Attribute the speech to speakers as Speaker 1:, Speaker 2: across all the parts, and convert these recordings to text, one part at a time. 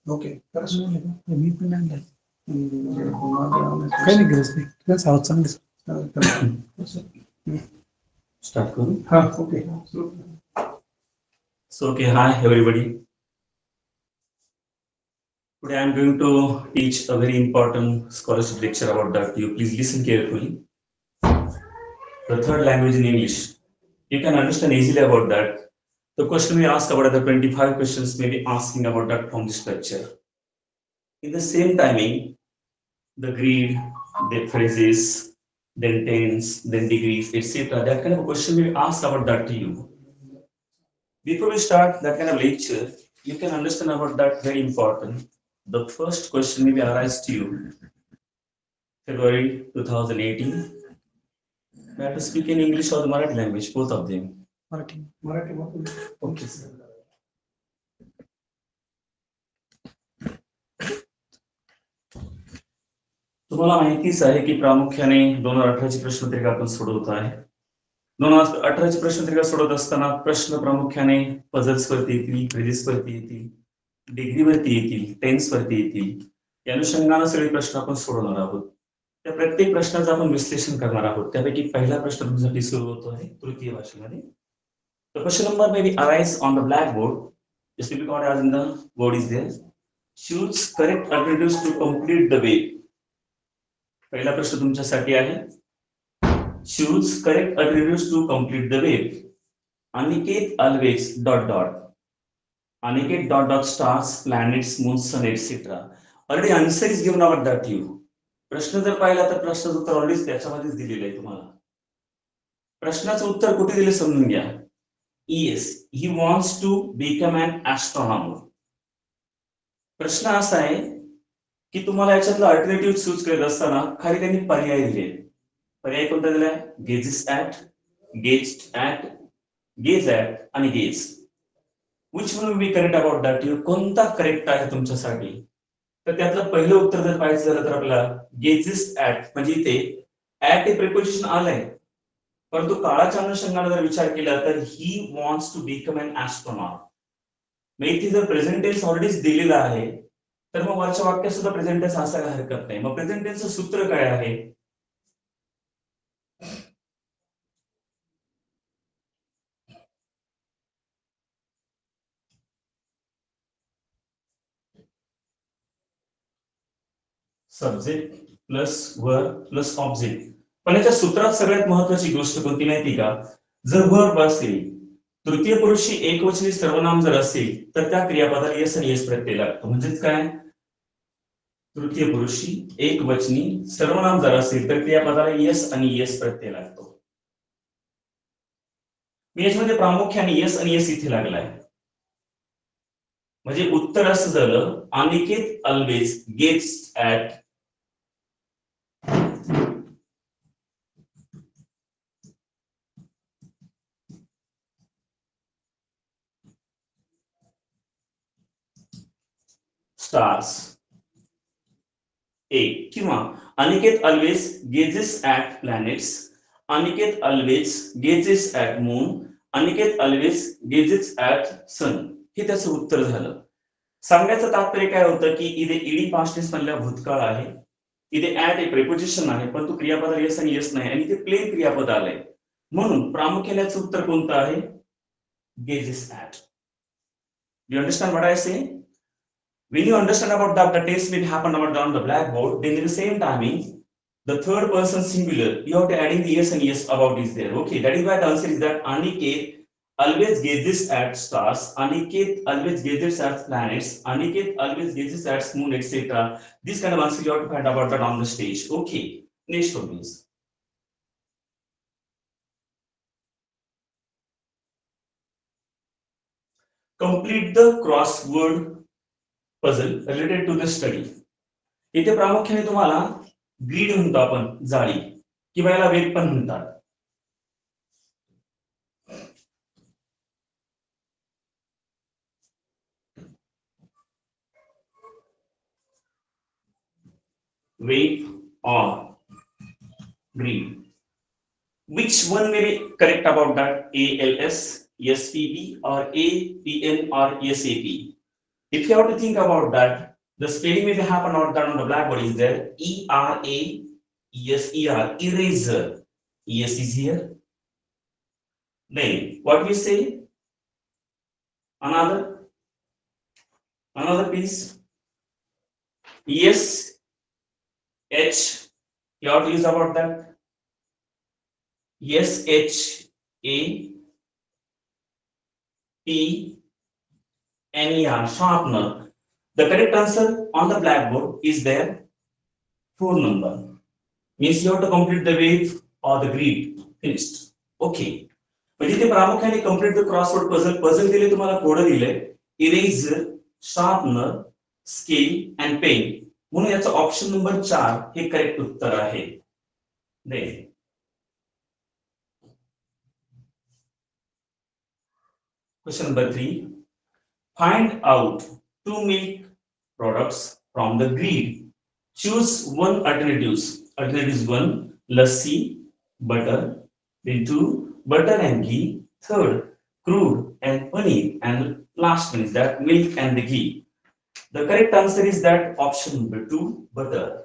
Speaker 1: Okay मी पण नाही काही नाही गरज नाही तुला आवाज चांगली
Speaker 2: स्टार्ट करू.
Speaker 1: हा okay.
Speaker 2: So okay, hi everybody. Today I am going to teach a very important scholarship lecture about that. You please listen carefully. The third language in English. You can understand easily about that. The question we ask about the 25 questions may be asking about that from this lecture. In the same timing, the greed, the phrases, then tense, then degrees, etc. That kind of a question we ask about that to you. Before we start that kind of lecture, you can understand about that very important. The first question may be arise to you. February 2018. We have to speak in English or the Marathi language, both of them.
Speaker 1: Marathi
Speaker 2: Okay, sir. तुम्हाला माहितीच आहे की प्रामुख्याने 2018ची प्रश्नपत्रिका आपण सोडवत आहे. 2018ची प्रश्नपत्रिका सोडवत असताना प्रश्न प्रामुख्याने पझल्स वरती येतील, फ्रेजेस वरती येतील, डिग्री वरती येतील, टेन्स वरती येतील. या अनुषंगाने सगळे प्रश्न आपण सोडवणार आहोत. त्या प्रत्येक प्रश्नाचं आपण विश्लेषण करणार आहोत. त्यापैकी पहिला प्रश्न तुमच्यासाठी सुरू होतो आहे तृतीय भाषेमध्ये. The question number may be arise on the blackboard. Just to be called as in the board is there. Choose correct alternatives to complete the way. पहिला प्रश्न तुमच्यासाठी आहे. Choose correct alternatives to complete the way. Aniket always ... Aniket ... stars, planets, moons, sun, etc. Already answer is given about that to you. प्रश्न जर पाहिला तर प्रश्नाचं उत्तर ऑलरेडी त्याच्यामध्येच दिलेलं आहे तुम्हाला. प्रश्नाचं उत्तर कुठे दिले समजून घ्या. Yes, he wants to become an astronomer. प्रश्न असा आहे की तुम्हाला याच्यातलं अल्टरनेटिव्ह चूज करत असताना खाली त्यांनी पर्याय दिले. पर्याय कोणता दिलाय? Gazes at, gazed at, gaze at आणि gaze. Which one be correct about that? कोणता करेक्ट आहे तुमच्यासाठी? तर त्यातलं पहिलं उत्तर जर पाहायचं झालं तर आपल्याला गेजेस ऍट, म्हणजे इथे ऍट हे प्रिपोजिशन आलंय, परंतु काळाच्या अनुषंगाने जर विचार केला तर he wants to become an astronaut. मग इथे जर प्रेझेंट टेन्स ऑलरेडीच दिलेला आहे तर मग वरच्या वाक्यात सुद्धा प्रेझेंट टेन्स असायला हरकत नाही. मग प्रेझेंट टेन्सचं सूत्र काय आहे? Subject plus verb plus object. पण याच्या सूत्रात सगळ्यात महत्वाची गोष्ट कोणती माहिती का? जर वर्ब असेल, तृतीय पुरुषी एकवचनी सर्वनाम जर असेल तर त्या क्रियापदाला यस आणि यस प्रत्यय लागतो. म्हणजेच काय? तृतीय पुरुषी एकवचनी सर्वनाम जर असेल तर क्रियापदाला यस आणि यस प्रत्यय लागतो. मी याच्यामध्ये प्रामुख्याने यस आणि यस इथे लागलाय. म्हणजे उत्तर असं झालं, Aniket always gets at stars. एक किंवा Aniket always gazes at planets, Aniket always gazes at moon, Aniket always gazes at sun. हे त्याचं उत्तर झालं. सांगायचं तात्पर्य काय होतं की इथे ईडी पास्ट टेन्स मधला भूतकाळ आहे, इथे ऍट एक प्रिपोजिशन आहे, पण तो क्रियापद यस आणि यस नाही, आणि इथे प्लेन क्रियापद आलंय. म्हणून प्रामुख्याने याचं उत्तर कोणतं आहे? Guesses at. You understand what I say? When you understand about that, the test will happen about on the blackboard. Then in the same timing, the third person singular, you have to adding the yes and yes about is there. Okay, that is why the answer is that Aniket always gazes at stars, Aniket always gazes at planets, Aniket always gazes at moon, etc. This kind of answer you have to find about that on the stage. Okay, next one please. Complete the crossword puzzle related to the study. इथे प्रामुख्याने तुम्हाला grid म्हणतो आपण, जाळी, किंवा याला वेग पण म्हणतात. Weight or greed. Which one may be correct about that? ALS, SPB or APN or SAP. If you have to think about that, the spelling will happen out there on the blackboard is there. ERASER, eraser. ES is here. Then what we say? Another piece. ES H. You have to use about that. SHAPNER. Sharpener. The correct answer on the blackboard is there 4 number. Means you have to complete the wave or the grid. Finished. Okay. म्हणजे ते प्रामुख्याने complete the crossword puzzle. Puzzle दिले तुम्हाला code दिले. Eraser, sharpener, scale and pen. म्हणून याचा option number 4 हे correct उत्तर आहे. Then question number 3. Find out 2 milk products from the grid. Choose one alternatives. Alternatives 1, lassi, butter. Then 2, butter and ghee. Third, crude and paneer. And last one is that milk and the ghee. The correct answer is that option number 2, butter.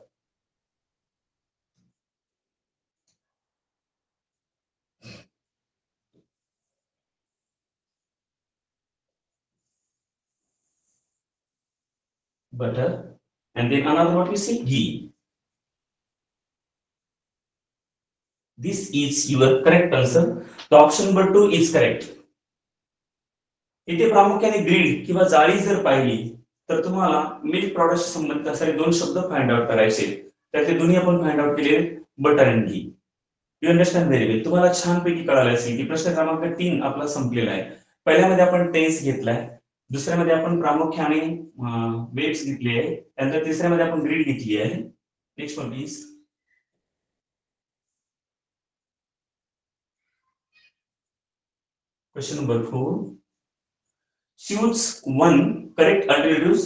Speaker 2: Butter. And then another what we say, ghee. This is your correct answer. The option number 2 is correct. इथे प्रामुख्याने grid किंवा जाळी जर पाहिली तर तुम्हाला milk product संबंधित असणारे 2 शब्द फाइंड आउट करायचे. त्यातले दोन्ही आपण फाइंड आउट केले, butter and ghee. You understand very well. तुम्हाला छानपैकी कळालं असेल की प्रश्न क्रमांक 3 आपला संपलेला आहे. पहिल्यामध्ये आपण टेन्स घेतलाय, दुसऱ्यामध्ये आपण प्रामुख्याने वेव्स घेतली आहे, त्यानंतर तिसऱ्यामध्ये आपण ग्रीड घेतली आहे. Next one please. Question number 4. Choose one correct alternatives.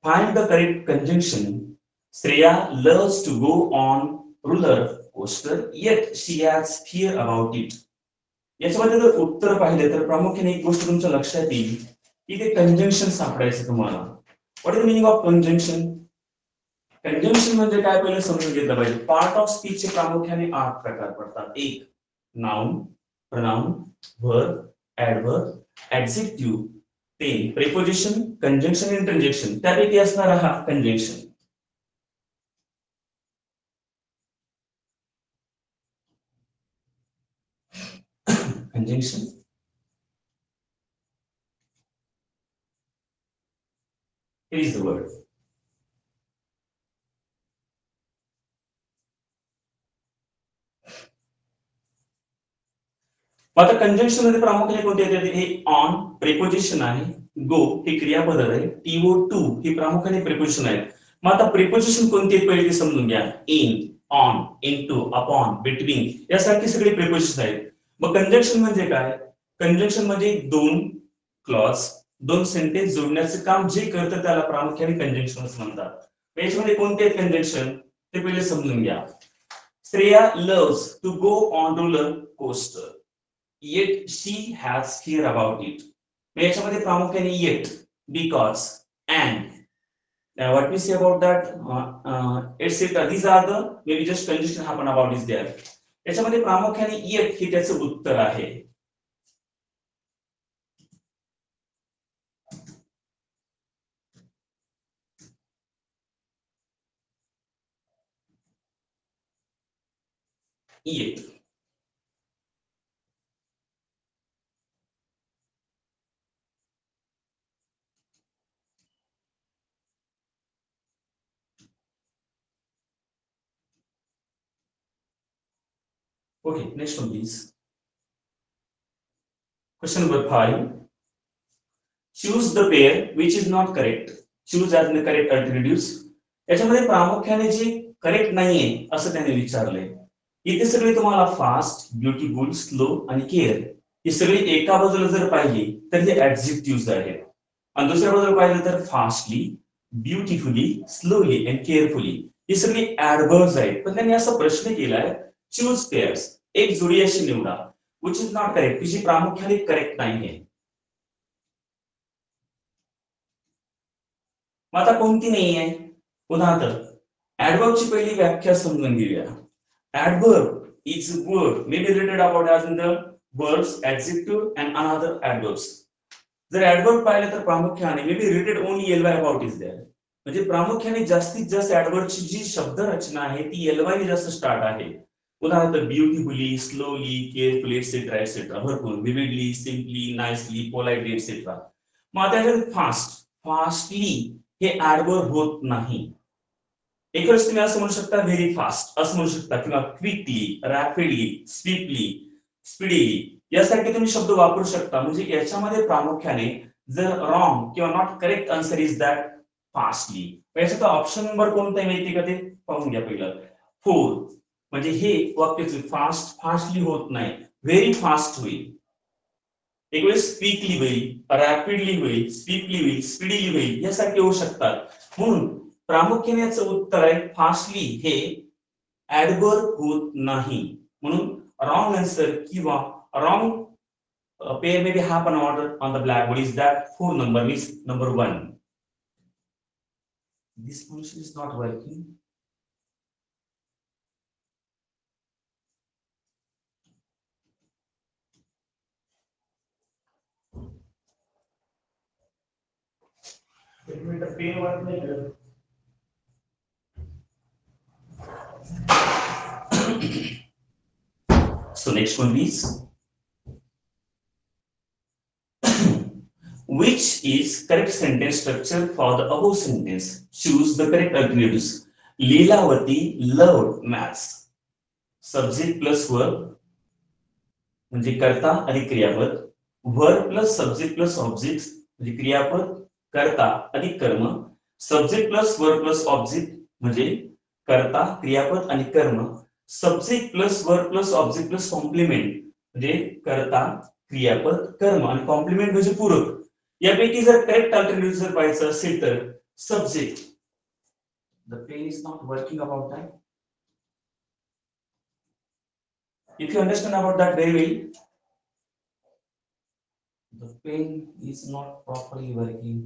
Speaker 2: Find the correct conjunction. Shreya loves to go on roller coaster, yet she has fear about it. याच्यामध्ये जर उत्तर पाहिले तर प्रामुख्याने एक गोष्ट तुमच्या लक्षात येईल की ते कंजंक्शन सापडायचं तुम्हाला. What is the meaning of conjunction? Conjunction म्हणजे काय पहिलं समजून घेतलं पाहिजे. पार्ट ऑफ स्पीच चे प्रामुख्याने 8 प्रकार पडतात. 1, noun, pronoun, verb, adverb, adjective, then preposition, conjunction, interjection. त्यापैकी असणारा हा conjunction. Conjunction. Here is the word. आता कंजंक्शन मध्ये प्रामुख्याने कोणते येतात? हे ऑन प्रिपोजिशन आहे, गो हे क्रियापद आहे, टीओ टू ही प्रामुख्याने प्रिपोजिशन आहेत. मग आता प्रिपोजिशन कोणते आहेत पहिले ते समजून घ्या. In, on, into, upon, between यासारखी सगळी प्रिपोजिशन आहेत. मग कंजंक्शन म्हणजे काय? कंजंक्शन म्हणजे 2 क्लॉज, 2 सेंटेन्स जोडण्याचे काम जे करतं त्याला प्रामुख्याने कंजंक्शन म्हणतात. याच्यामध्ये कोणते आहेत कंजंक्शन ते पहिले समजून घ्या. Shreya loves to go on roller coaster. Yet she has fear about it. याच्यामध्ये प्रामुख्याने yet, because, and what we say about that, etc. These are the maybe just conjunction happen about is there. याच्यामध्ये प्रामुख्याने yet हे त्याचं उत्तर आहे. Yet. Okay, next one please. Question number 5. Choose the pair which is not correct. Choose as the correct alternatives. याच्यामध्ये प्रामुख्याने जे correct नाहीये असं त्याने विचारलंय. इथे सगळे तुम्हाला फास्ट, ब्युटिफुल, स्लो आणि केअर ही सगळी एका बाजूला जर पाहिली तर हे ऍडजेक्टिव्हज आहेत आणि दुसऱ्या बाजूला पाहिलं तर fastly, beautifully, slowly and carefully ही सगळी ऍडवर्ब्स आहेत. पण त्यांनी असा प्रश्न केलाय, चूज पेअर्स, एक जोडी अशी निवडा. विच इज नॉट करेक्ट, जी प्रामुख्याने करेक्ट नाहीये. मग आता कोणती नाहीये? उदाहरणार्थ ऍडवर्बची पहिली व्याख्या समजून घेऊया. Adverb is a word maybe related about as in the verbs, adjective and another adverbs. जर adverb पाहिलं तर प्रामुख्याने maybe related only ly about is there. म्हणजे प्रामुख्याने जास्तीत जास्त adverbची जी शब्द रचना आहे ती ly ने जास्त स्टार्ट आहे. उदाहरणार्थ beautifully, slowly, carefully etcetera etcetera भरपूर, vividly, simply, nicely, politely etcetera. मग आता फास्ट, फास्टली हे adverb होत नाही. एकच तुम्ही असं म्हणू शकता व्हेरी फास्ट असं म्हणू शकता किंवा क्विकली, रॅपिडली, स्विफ्टली, स्पीडीली यासारखे तुम्ही शब्द वापरू शकता. म्हणजे याच्यामध्ये प्रामुख्याने जर रॉंग किंवा not correct answer is that fastly. याच्यात ऑप्शन नंबर कोणता आहे माहिती का ते पाहून घ्या पहिलं. 4 म्हणजे हे वाक्य फास्ट फास्टली होत नाही, व्हेरी फास्ट होईल. एक वेळेस क्विकली होईल, रॅपिडली होईल, स्विफ्टली होईल, स्पीडीली होईल यासारखे होऊ शकतात. म्हणून प्रामुख्याने याचं उत्तर आहे फास्टली हे ऍडवर्ब होत नाही. म्हणून रॉंग आन्सर किंवा wrong pair may be happen order on the blackboard is that 4 number means number 1. This function is not working.
Speaker 1: एक मिनिट पेन वाट नाही करत.
Speaker 2: So next one is which is correct sentence structure for the above sentence? Choose the correct alternatives. Leelavati loved maths. Subject plus verb म्हणजे कर्ता अधिक क्रियापद, verb plus subject plus object म्हणजे क्रियापद कर्ता अधिक कर्म, subject plus verb plus object म्हणजे कर्ता क्रियापद आणि कर्म, subject plus verb plus object plus complement म्हणजे कर्ता क्रियापद कर्म आणि कॉम्प्लिमेंट म्हणजे पूरक. यापैकी जर करेक्ट अल्टरनेटिव्ह जर पाहायचं असेल तर subject. The pen is not working about that. If you understand about that very well, the pen is not properly working.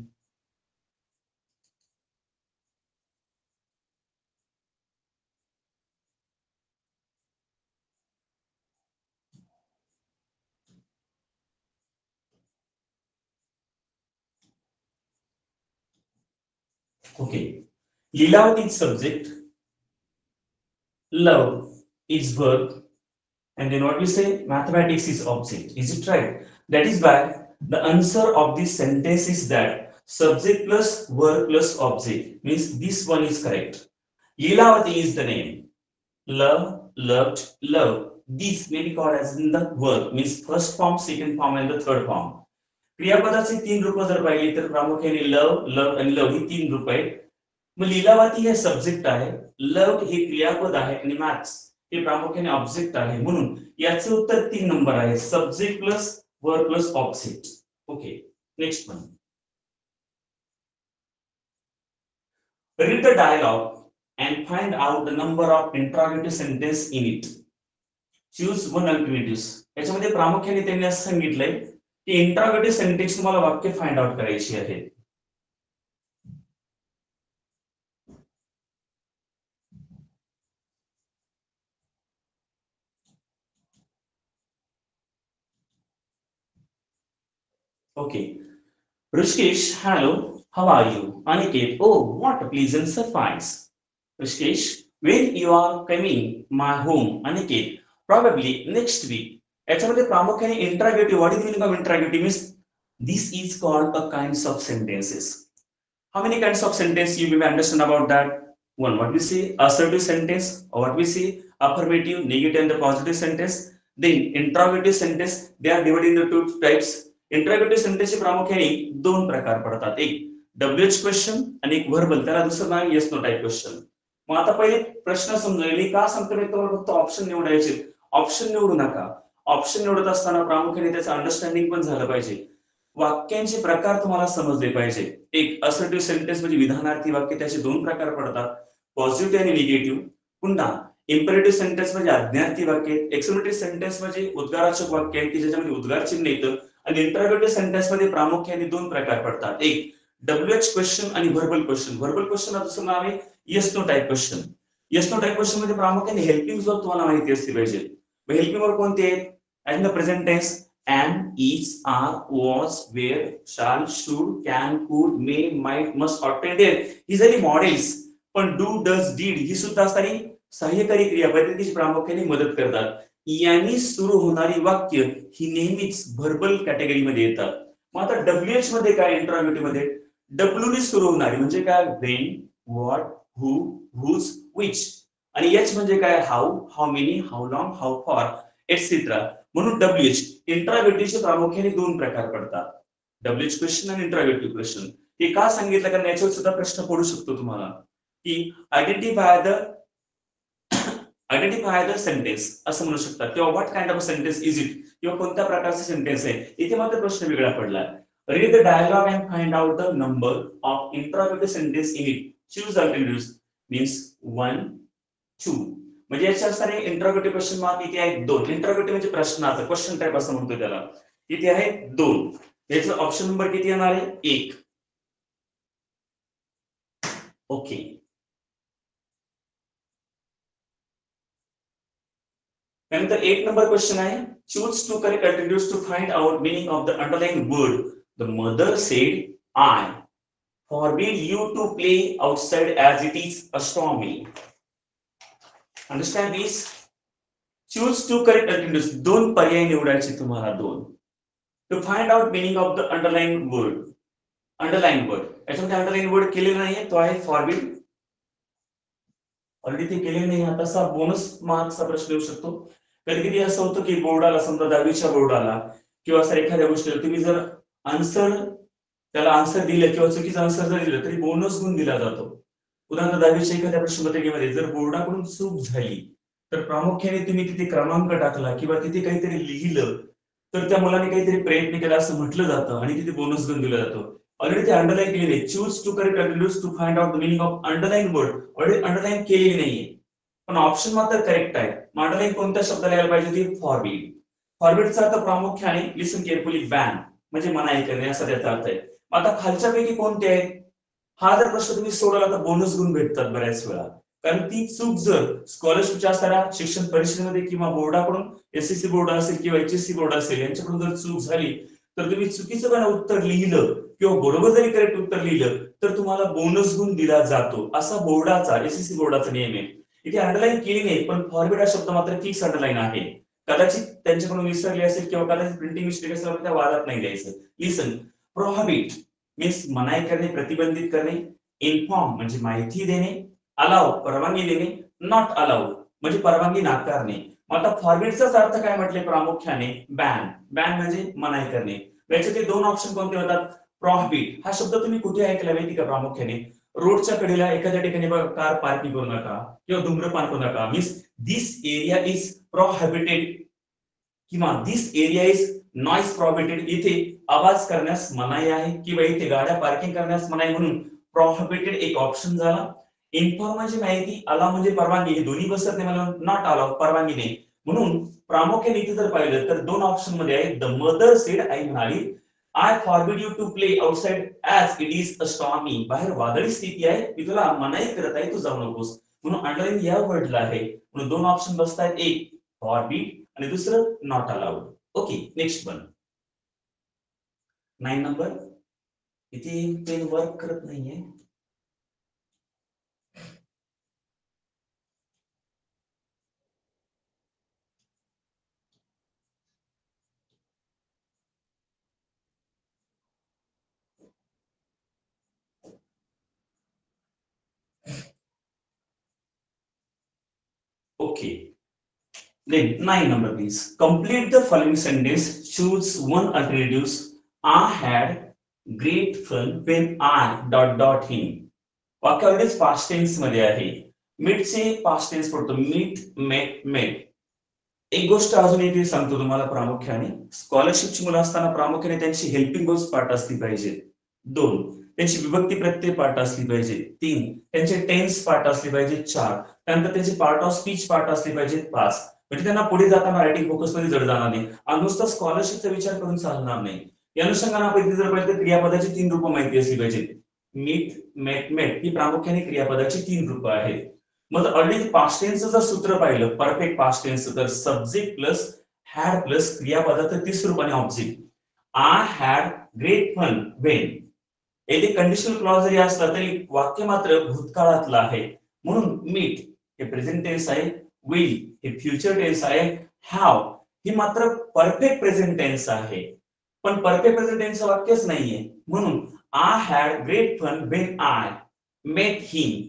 Speaker 2: Okay. Leelavati is subject, love is verb, and then what we say mathematics is object. Is it right? That is why the answer of this sentence is that subject plus verb plus object means this one is correct. Leelavati is the name. Love, loved, love. These may be called as in the verb means first form, second form and the third form. क्रियापदाचे 3 रूप जर पाहिली तर प्रामुख्याने लव, लव आणि लव ही 3 रूप आहेत. मग लीलावती हे सब्जेक्ट आहे, लव्ड हे क्रियापद आहे आणि मॅथ्स हे प्रामुख्याने ऑब्जेक्ट आहे. म्हणून याचे उत्तर 3 नंबर आहे, subject plus verb plus object. Okay, next one. Read the dialogue and find out the number of interrogative sentence in it. Choose one alternatives. याच्यामध्ये प्रामुख्याने त्यांनी असं सांगितलंय की इंटरॉगेटिव्ह सेंटेन्स तुम्हाला वाक्य फाइंड आउट करायची आहे. Okay. Rishikesh, hello, how are you? Aniket, oh, what a pleasant surprise. Rishikesh, when you are coming my home? Aniket, probably next week. याच्यामध्ये प्रामुख्याने interrogative, what is meaning of interrogative means this is called a kinds of sentences. How many kinds of sentence you may understand about that? One, what we say assertive sentence, or what we say affirmative, negative and the positive sentence. Then interrogative sentence, they are divided into 2 types. इंटरॉगेटिव्ह सेंटेन्सचे प्रामुख्याने 2 प्रकार पडतात, एक WH question आणि एक verbal, त्याला दुसरं नाव yes no type question. मग आता पहिले प्रश्न समजले का सांगतो मी तुम्हाला फक्त ऑप्शन निवडायचे. ऑप्शन निवडू नका. ऑप्शन निवडत असताना प्रामुख्याने त्याचं अंडरस्टँडिंग पण झालं पाहिजे, वाक्यांचे प्रकार तुम्हाला समजले पाहिजे. एक असर्टिव्ह सेंटेन्स म्हणजे विधानार्थी वाक्य, त्याचे 2 प्रकार पडतात, पॉझिटिव्ह आणि निगेटिव्ह. पुन्हा इम्पेरेटिव्ह सेंटेन्स म्हणजे आज्ञार्थी वाक्य, एक्सक्लेमेटरी सेंटेन्स म्हणजे उद्गाराचक वाक्य आहे की ज्याच्यामध्ये उद्गार चिन्ह येतं, आणि इंटरोगेटिव्ह सेंटेन्स मध्ये प्रामुख्याने दोन प्रकार पडतात. एक WH क्वेश्चन आणि व्हर्बल क्वेश्चन. व्हर्बल क्वेश्चन दुसरं नाव आहे yes no type question. Yes no type question मध्ये प्रामुख्याने हेल्पिंग वर्ब तुम्हाला माहिती असली पाहिजे. हेल्पिंग वर्ब कोणते आहेत? In the present tense am, is, are, was, were, shall, should, can, could, may, might, must, ought, dare ही जरी मॉडेल्स, पण डू, डज, डीड ही सुद्धा असणारी सहाय्यकारी क्रियापद्धतीची प्रामुख्याने मदत करतात. यांनी सुरू होणारी वाक्य ही नेहमीच व्हर्बल कॅटेगरीमध्ये येतात. मग आता WH मध्ये काय? इंटरोगेटिव्ह मध्ये डब्ल्यू ने सुरू होणारी म्हणजे काय? When, what, who, whose, which. आणि एच म्हणजे काय? How, how many, how long, how far, etcetera. म्हणून WH इंटरोगेटिव्हचे प्रामुख्याने दोन प्रकार पडतात, WH क्वेश्चन आणि इंटरोगेटिव्ह क्वेश्चन. हे का सांगितलं? कारण याच्यावर सुद्धा प्रश्न पडू शकतो तुम्हाला की आयडेंटिफाय द सेंटेन्स असं म्हणू शकतात, किंवा what kind of sentence is it, किंवा कोणत्या प्रकारचा सेंटेन्स आहे. इथे मात्र प्रश्न वेगळा पडला. Read the dialogue and find out the number of interrogative sentence in it. Choose alternatives means 1, 2. म्हणजे याच्या असणारे इंटरोगेटिव्ह क्वेश्चन मार्क इथे आहेत 2. इंटरोगेटिव्ह म्हणजे प्रश्नाचं, क्वेश्चन टाइप असं म्हणतो त्याला. इथे आहे 2. याचा ऑप्शन नंबर किती येणार आहे? 1. ओके. त्यानंतर 8 नंबर क्वेश्चन आहे, choose to correct alternatives to find out meaning of the underline word. The mother said I forbid you to play outside as it is a stormy. Understand this? Choose two correct alternatives. दोन पर्याय निवडायचे तुम्हाला, दोन. To find out meaning of the underlying word. Underline word. याच्यामध्ये underline word केलेला नाहीये, तो आहे forbid. ऑलरेडी ते केलेलं नाही. आता असा बोनस मार्क्सचा प्रश्न येऊ शकतो. कधी कधी असं होतं की बोर्डाला, समजा 10वीच्या बोर्डाला किंवा असं एखाद्या गोष्टीला तुम्ही जर त्याला आन्सर दिलं किंवा चुकीचं आन्सर जर दिलं तरी बोनस गुण दिला जातो. उदाहरणार्थ 10वीच्या एखाद्या प्रश्नपत्रिकेमध्ये जर बोर्डाकडून चूक झाली तर प्रामुख्याने तुम्ही तिथे क्रमांक टाकला किंवा तिथे काहीतरी लिहिलं तर त्या मुलाने काहीतरी प्रयत्न केला असं म्हटलं जातं आणि तिथे बोनस गुण दिला जातो. ऑलरेडी ते अंडरलाईन केलेले. Choose to correct alternatives to find out the meaning of underline word already underline केलेली नाहीये, पण ऑप्शन मात्र करेक्ट आहे. अंडरलाईन कोणत्या शब्दाला यायला पाहिजे? ती फॉरबिड. फॉरबिडचा अर्थ प्रामुख्याने, लिसन केअरफुली, बॅन म्हणजे मनाई करणे असा त्याचा अर्थ आहे. आता खालच्यापैकी कोणते आहेत? हा जर प्रश्न तुम्ही सोडवला तर बोनस गुण भेटतात बऱ्याच वेळा. कारण ती चूक जर स्कॉलरशिपच्या असणाऱ्या शिक्षण परिषदेमध्ये किंवा बोर्डाकडून, SSC बोर्ड असेल किंवा HSC बोर्ड असेल यांच्याकडून जर चूक झाली तर तुम्ही चुकीचं पण उत्तर लिहिलं किंवा बरोबर जरी करेक्ट उत्तर लिहिलं तर तुम्हाला बोनस गुण दिला जातो. असा बोर्डाचा, SSC बोर्डाचा नियम आहे. इथे अंडरलाईन केली नाही, पण फॉरबिड हा शब्द मात्र फिक्स अंडरलाईन आहे. कदाचित त्यांच्याकडून विसरले असेल किंवा कदाचित प्रिंटिंग मिस्टेक असेल, त्या वादात नाही द्यायचं. लिसन, प्रोहिबिट मीन्स मनाई करणे, प्रतिबंधित करणे. इन्फॉर्म म्हणजे माहिती देणे. अलाउ परवानगी देणे. नॉट अलाउ म्हणजे परवानगी नाकारणे. मग आता फॉरबिडचाच अर्थ काय म्हटले? प्रामुख्याने बॅन. बॅन म्हणजे मनाई करणे. याचे दोन ऑप्शन कोणते होतात? प्रोहिबिट हा शब्द तुम्ही कुठे ऐकला माहिती का? प्रामुख्याने रोडच्या कडेला एखाद्या ठिकाणी कार पार्किंग करू नका किंवा धूम्रपान करू नका. Means this area is prohibited किंवा दिस एरिया इज नॉइज प्रोहिबिटेड. इथे आवाज करण्यास मनाई आहे किंवा इथे गाड्या पार्किंग करण्यास मनाई, म्हणून प्रोहिबिटेड एक ऑप्शन झाला. इन्फॉर्म म्हणजे माहिती, अलाव म्हणजे परवानगी, हे दोन्ही बसत नाही मला. नॉट अलाव परवानगी नाही. म्हणून प्रामुख्याने इथे जर पाहिलं तर दोन ऑप्शन मध्ये आहे. द मदर सेड, आई म्हणाली, I forbid you to play outside as it is a stormy. बाहेर वादळी स्थिती आहे, मी तुला मनाई करत आहे, तू जाऊ नकोस. म्हणून अंडरलाईन या वर्डला आहे. म्हणून दोन ऑप्शन बसतात, एक फॉरबिड आणि दुसरं not allowed. Okay, next one 9 number. इथे पेन वर्क करत नाहीये. Okay. Then 9 number please. Complete the following sentence. Choose one alternatives. I had great fun when I ... him. वाक्य ऑलरेडी पास्ट टेन्स मध्ये आहे. मीटचे पास्ट टेन्स पडतो. Meet, मेट, मेट. एक गोष्ट अजून एक सांगतो तुम्हाला प्रामुख्याने. स्कॉलरशिपची मुलं असताना प्रामुख्याने त्यांची हेल्पिंग वर्ब्स पाठ असली पाहिजे. 2 त्यांची विभक्ती प्रत्यय पाठ असली पाहिजे. 3 त्यांचे टेन्स पाठ असली पाहिजे. 4 त्यानंतर त्यांचे पार्ट ऑफ स्पीच पार्ट असले पाहिजेत 5, म्हणजे त्यांना पुढे जाताना रायटिंग फोकस मध्ये जड जाणार नाही आणि नुसतं स्कॉलरशिपचा विचार करून चालणार नाही. या अनुषंगाने आपण इथे जर पाहिजे तर क्रियापदाची 3 रूपं माहिती असली पाहिजेत. मीट, मेट, मेट ही प्रामुख्याने क्रियापदाची 3 रूपं आहेत. मग ऑलरेडी पास्ट टेन्सचं जर सूत्र पाहिलं, परफेक्ट पास्ट टेन्सचं, तर सब्जेक्ट प्लस हॅड प्लस क्रियापदाचं 30 रूपाने object. I had great fun when. येथे कंडिशनल क्लॉज जरी असला तरी वाक्य मात्र भूतकाळातलं आहे, म्हणून मीट हे प्रेझेंट टेन्स आहे, विल हे फ्युचर टेन्स आहे, हॅव ही मात्र परफेक्ट प्रेझेंट टेन्स आहे. पण परफेक्ट प्रेझेंट टेन्सचं वाक्यच नाहीये, म्हणून I had great fun when I met him.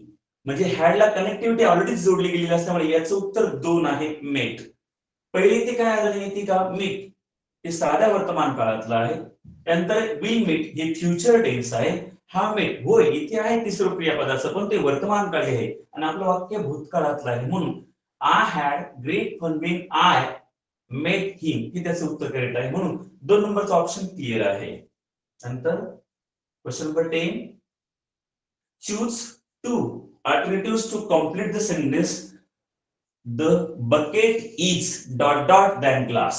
Speaker 2: म्हणजे हॅडला कनेक्टिव्हिटी ऑलरेडी जोडली गेलेली असल्यामुळे याचं उत्तर 2 आहे, मेट. पहिले इथे काय आलं माहिती का, मीट हे साध्या वर्तमान काळातलं आहे. त्यानंतर विल मीट हे फ्युचर टेन्स आहे. हा मेट होय इथे आहे तिसरं क्रियापदाचं, पण ते वर्तमान काळी आहे आणि आपलं वाक्य भूतकाळातलं आहे, म्हणून I had great fun when I met him हे त्याचं उत्तर करेक्ट आहे, म्हणून 2 नंबरचा ऑप्शन क्लिअर आहे. नंतर question number 10, choose 2 alternatives to complete the sentence. The bucket is ... than glass.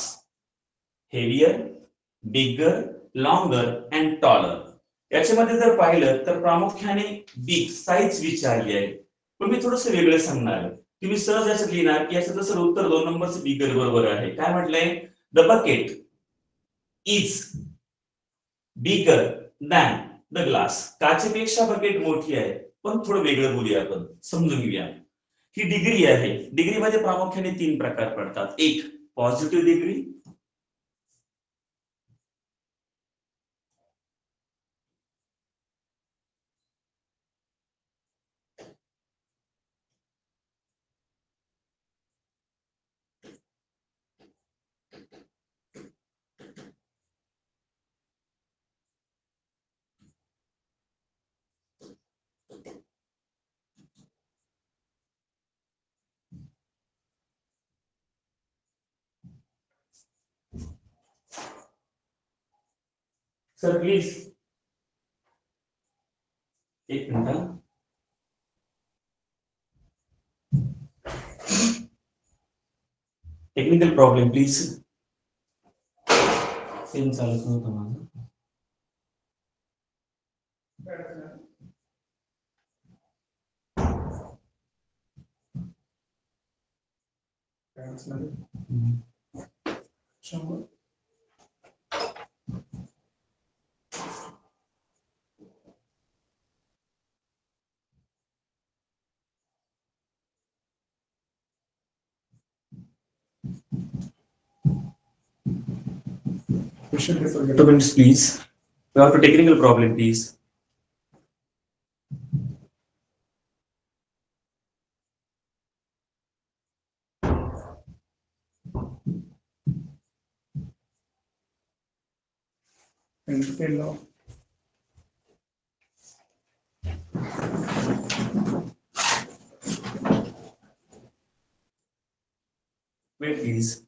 Speaker 2: Heavier, bigger, longer and taller. याच्यामध्ये जर पाहिलं तर प्रामुख्याने बिग साईज विचारली आहे, पण मी थोडंसं वेगळं सांगणार आहे. तुम्ही सहज याच्यात लिहिणार की याचं जसं उत्तर 2 नंबरचं बिगर बरोबर आहे. काय म्हटलंय, the bucket is bigger than the glass. काचेपेक्षा बकेट मोठी आहे, पण थोडं वेगळं बोलूया, आपण समजून घेऊया. ही डिग्री आहे. डिग्रीमध्ये प्रामुख्याने 3 प्रकार पडतात. एक पॉझिटिव्ह डिग्री, सर प्लीज एक minute. Technical problem please. Same चालत नव्हतं माझं. Please. We have a technical problem, please. Wait, please.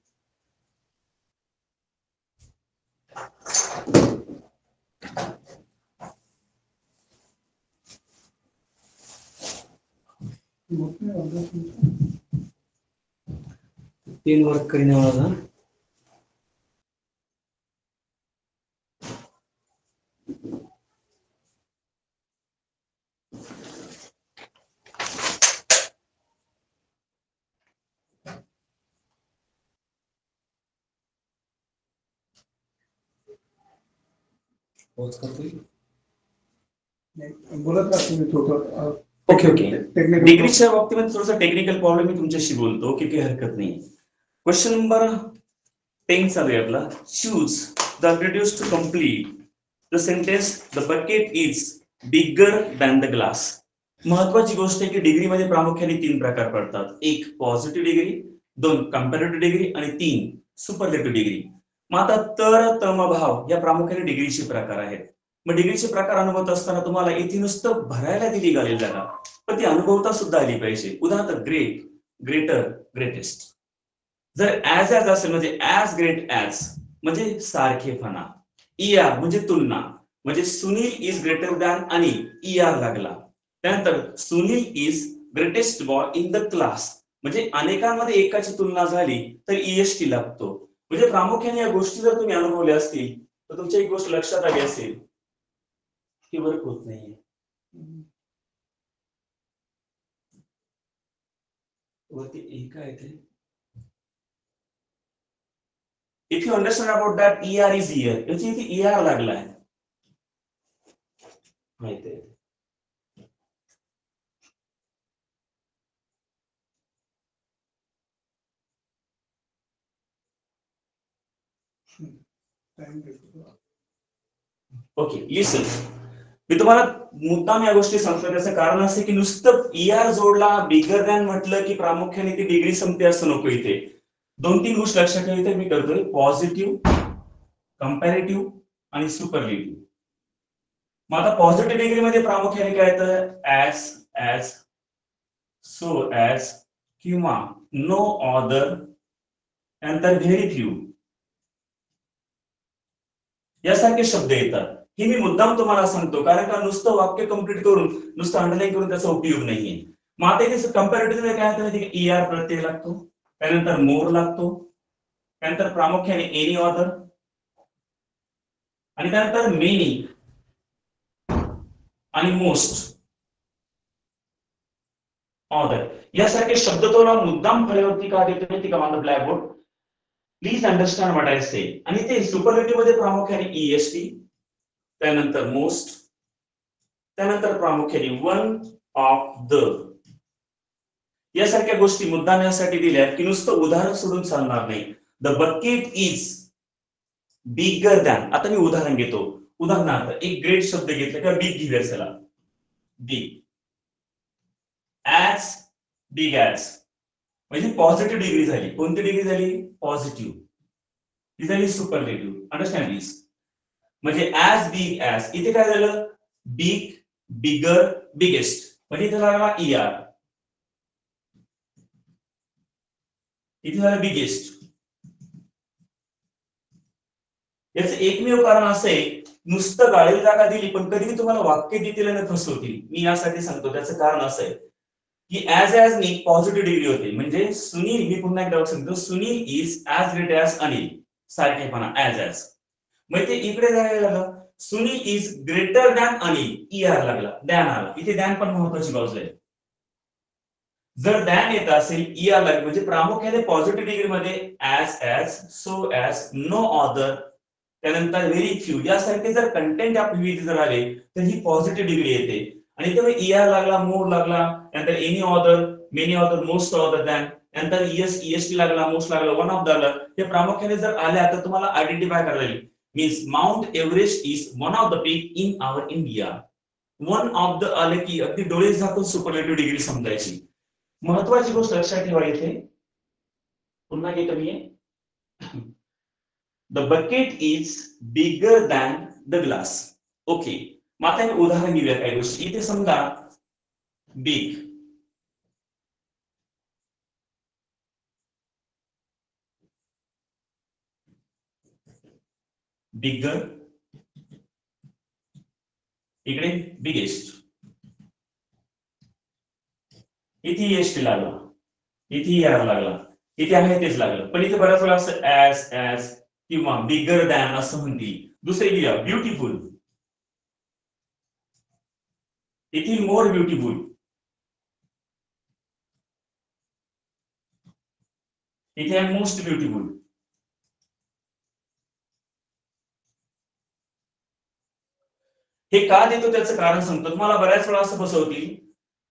Speaker 2: Pen work करने वाला था.
Speaker 1: बोलत राहा तुम्ही थोडं.
Speaker 2: Okay okay. डिग्रीच्या बाबतीमध्ये थोडासा टेक्निकल प्रॉब्लेम मी तुमच्याशी बोलतो, की काही हरकत नाही. क्वेश्चन नंबर 10 चालू आहे आपला. Choose the alternatives to complete the sentence the bucket is bigger than the glass. महत्वाची गोष्ट आहे की डिग्रीमध्ये प्रामुख्याने 3 प्रकार पडतात. एक पॉझिटिव्ह डिग्री, 2 कंपॅरेटिव्ह डिग्री आणि 3 सुपरलेटिव्ह डिग्री. मग आता तर, तम, भाव या प्रामुख्याने डिग्रीचे प्रकार आहेत. मग डिग्रीचे प्रकार अनुभवत असताना तुम्हाला इथे नुसतं भरायला दिली गेलेली जागा, पण ती अनुभवता सुद्धा आली पाहिजे. उदाहरणार्थ ग्रेट, ग्रेटर, ग्रेटेस्ट. जर ऍज ऍज असेल म्हणजे ऍज ग्रेट ऍज म्हणजे सारखेपणा. ईआर म्हणजे तुलना, म्हणजे सुनील इज ग्रेटर दॅन आणि ईआर लागला. त्यानंतर Sunil is greatest boy in the class, म्हणजे अनेकांमध्ये एकाची तुलना झाली तर ईएसटी लागतो. म्हणजे प्रामुख्याने या गोष्टी जर तुम्ही अनुभवल्या असतील तर तुमच्या एक गोष्ट लक्षात आली असेल की वर्क होत नाहीये. वरती एक आहे ते. If you understand about that ER is year, याची इथे ER लागलाय माहिती आहे. ओके लिसन, मी तुम्हाला मुद्दाम या गोष्टी सांगतो. त्याचं कारण असं की नुसतं ER जोडला बिगर दॅन म्हटलं की प्रामुख्याने ती डिग्री संपते असं नको. इथे 2-3 गोष्टी लक्षात ठेवायच्या मी करतोय. पॉझिटिव्ह, कंपॅरेटिव्ह आणि सुपरलेटिव्ह. मग आता पॉझिटिव्ह डिग्री मध्ये प्रामुख्याने काय येतं? ऍज, ऍज, सो ऍज किंवा नो ऑदर, नंतर व्हेरी फ्यू यासारखे शब्द येतात. हे मी मुद्दाम तुम्हाला सांगतो कारण का नुसतं वाक्य कंप्लीट करून नुसतं अंडरलाईन करून त्याचा उपयोग नाहीये. मग आता इथे कंपॅरेटिव्ह काय होतं माहिती का? ER प्रत्यय लागतो, त्यानंतर मोर लागतो, त्यानंतर प्रामुख्याने एनी ऑदर आणि त्यानंतर मेनी आणि मोस्ट ऑदर यासारखे शब्द तो मुद्दाम फळ्यावरती का देतो माहिती का? On the blackboard. Please understand what I say. आणि ते सुपरलेटिव्ह मध्ये प्रामुख्याने EST, त्यानंतर मोस्ट, त्यानंतर प्रामुख्याने वन ऑफ द यासारख्या गोष्टी मुद्दाम यासाठी दिल्यात की नुसतं उदाहरण सोडून चालणार नाही. The bucket is bigger than. आता मी उदाहरण घेतो. उदाहरणार्थ एक ग्रेट शब्द घेतला किंवा बिग घेऊया चला. बिग, ऍज, बिग ऍज म्हणजे पॉझिटिव्ह डिग्री झाली. कोणती डिग्री झाली? पॉझिटिव्ह. ही झाली सुपरलेटिव्ह. अंडरस्टँड दिस. म्हणजे ऍज, बिग ऍज. इथे काय झालं? बिग, बिगर, बिगेस्ट म्हणजे इथे लागला ER. इथे झालं बिगेस्ट. याचं एकमेव कारण असं आहे, नुसतं गाळीला जागा दिली पण कधी तुम्हाला वाक्य डिटेलने फसवतील. मी यासाठी सांगतो. त्याचं कारण असं आहे की ऍज ऍज नी पॉझिटिव्ह डिग्री होते. म्हणजे सुनील, मी पुन्हा एकदा सांगतो, Sunil is as great as Anil. सारखेपणा ऍज ऍज. मग ते इकडे जायला लागलं. Sunil is greater than Anil. ER लागला, दॅन आला. इथे दॅन पण महत्वाची बाजू आहे. जर दॅन येत असेल ER लागेल. म्हणजे प्रामुख्याने पॉझिटिव्ह डिग्री मध्ये as as, so as, no other, त्यानंतर व्हेरी फ्यू यासारखे जर कंटेंट आपली जर आले तर ही पॉझिटिव्ह डिग्री येते. आणि तेव्हा ER लागला, मोर लागला, नंतर any other, many other, most other than, नंतर EST लागला, मोस्ट लागला, वन ऑफ द आलं. हे प्रामुख्याने जर आल्या तर तुम्हाला आयडेंटिफाय करायला येईल. Means mount Everest is one of the peak in our India. One of the आले की अगदी डोळे झाकून सुपरलेटिव्ह डिग्री समजायची. महत्वाची गोष्ट लक्षात ठेवा. इथे पुन्हा घेतो मी. The bucket is bigger than the glass. Okay, मग आता मी उदाहरण घेऊया काही गोष्टी. इथे समजा बिग, बिगर, इकडे बिगेस्ट, इथे EST लागला, इथे ER लागला, इथे आहे तेच लागलं. पण इथे बऱ्याच वेळा असं ऍज ऍज किंवा बिगर दॅन असं म्हणतील. दुसरे लिहा ब्युटिफुल, इथे मोर ब्युटिफुल, इथे आहे मोस्ट ब्युटिफुल. हे का देतो त्याचं कारण सांगतो तुम्हाला. बऱ्याच वेळा असं फसवतील,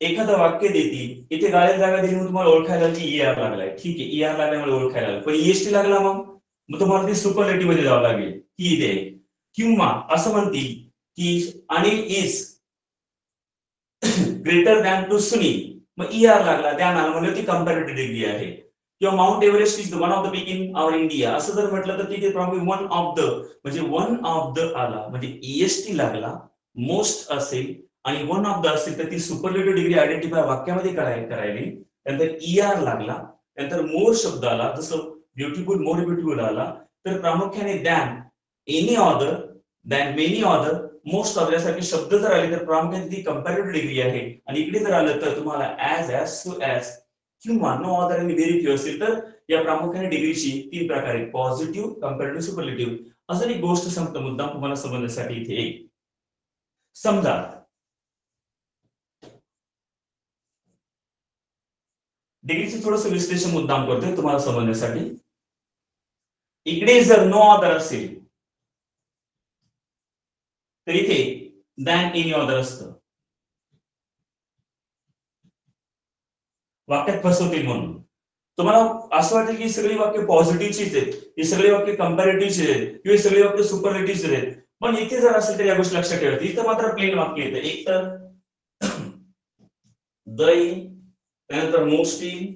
Speaker 2: एखादं वाक्य देतील, इथे गाळ्याला जागा दिली मग तुम्हाला ओळखायला की ER लागलाय. ठीक आहे, ER लागल्यामुळे ओळखायला लागलं. पण EST लागला मग तुम्हाला ते सुपरलेटिव्ह मध्ये जावं लागेल की इथे. किंवा असं म्हणतील की Anil is greater than to Sunil, मग ER लागला, दॅन आला म्हणजे ती कंपॅरेटिव्ह डिग्री आहे. किंवा mount Everest is one of the peak in our India असं जर म्हटलं तर तिथे प्रॉब्लेम वन ऑफ द म्हणजे वन ऑफ द आला म्हणजे EST लागला, मोस्ट असेल आणि वन ऑफ द असेल तर ती सुपरलेटिव्ह डिग्री आयडेंटिफाय वाक्यामध्ये करायली. त्यानंतर ER लागला, त्यानंतर मोर शब्द आला, जसं ब्युटिफुल, मोर ब्युटिफुल आला, तर प्रामुख्याने than, any other, than many other, most of यासारखे शब्द जर आले तर प्रामुख्याने ती कंपॅरेटिव्ह डिग्री आहे. आणि इकडे जर आलं तर तुम्हाला ऍज सो ऍज किंवा नो अदर आणि व्हेरी फ्यू असेल तर या प्रामुख्याने डिग्रीची 3 प्रकार आहेत, पॉझिटिव्ह, कंपॅरेटिव्ह, सुपरलेटिव्ह. अजून एक गोष्ट सांगतो मुद्दाम तुम्हाला समजण्यासाठी इथे एक. समजा डिग्रीचं थोडंसं विश्लेषण मुद्दाम करतोय तुम्हाला समजण्यासाठी. इकडे जर नो अदर असेल तर इथे दॅन एनी अदर असतं. वाक्यात फसवतील म्हणून. तुम्हाला असं वाटेल की ही सगळी वाक्य पॉझिटिव्हचीच आहेत, ही सगळी वाक्य कंपॅरेटिव्हची आहेत किंवा ही सगळी वाक्य सुपरलेटिव्हची आहेत. पण इथे जर असेल तर या गोष्टी लक्षात ठेवायचं. इथं मात्र प्लेन वाक्य येतं. एक तर द इन, त्यानंतर मोस्ट इन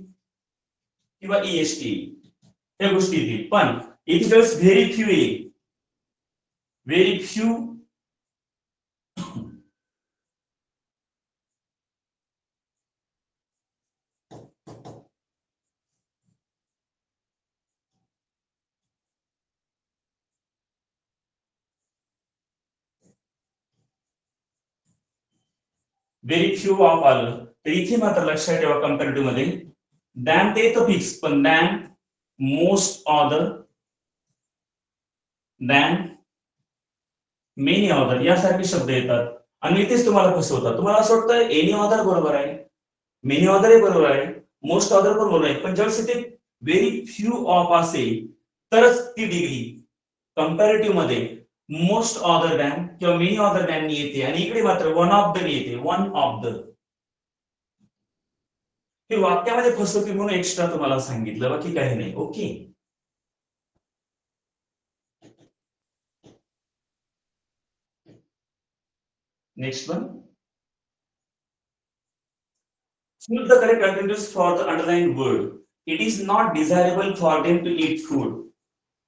Speaker 2: किंवा ईएसटी या गोष्टी येतील. पण इथे ज्यावेळेस व्हेरी फ्यू येईल, very few very few of आलं तर इथे मात्र लक्षात ठेवा कंपॅरेटिव्ह मध्ये दॅन ते तर फिक्स, पण than, most other, than, many other यासारखे शब्द येतात आणि इथेच तुम्हाला फसवतात. तुम्हाला असं वाटतं एनी ऑदर बरोबर आहे, मेनी ऑदर हे बरोबर आहे, मोस्ट ऑदर पण बरोबर आहे. पण ज्यावेळेस इथे व्हेरी फ्यू ऑफ असेल तरच ती डिग्री कंपॅरेटिव्ह मध्ये मोस्ट ऑदर दॅन किंवा मेनी ऑदर दॅन येते आणि इकडे मात्र वन ऑफ द येते, वन ऑफ द. हे वाक्यामध्ये फसवतील म्हणून एक्स्ट्रा तुम्हाला सांगितलं, बाकी काही नाही. Okay. Next one. Choose the correct alternatives for the underlined word. It is not desirable for them to eat food.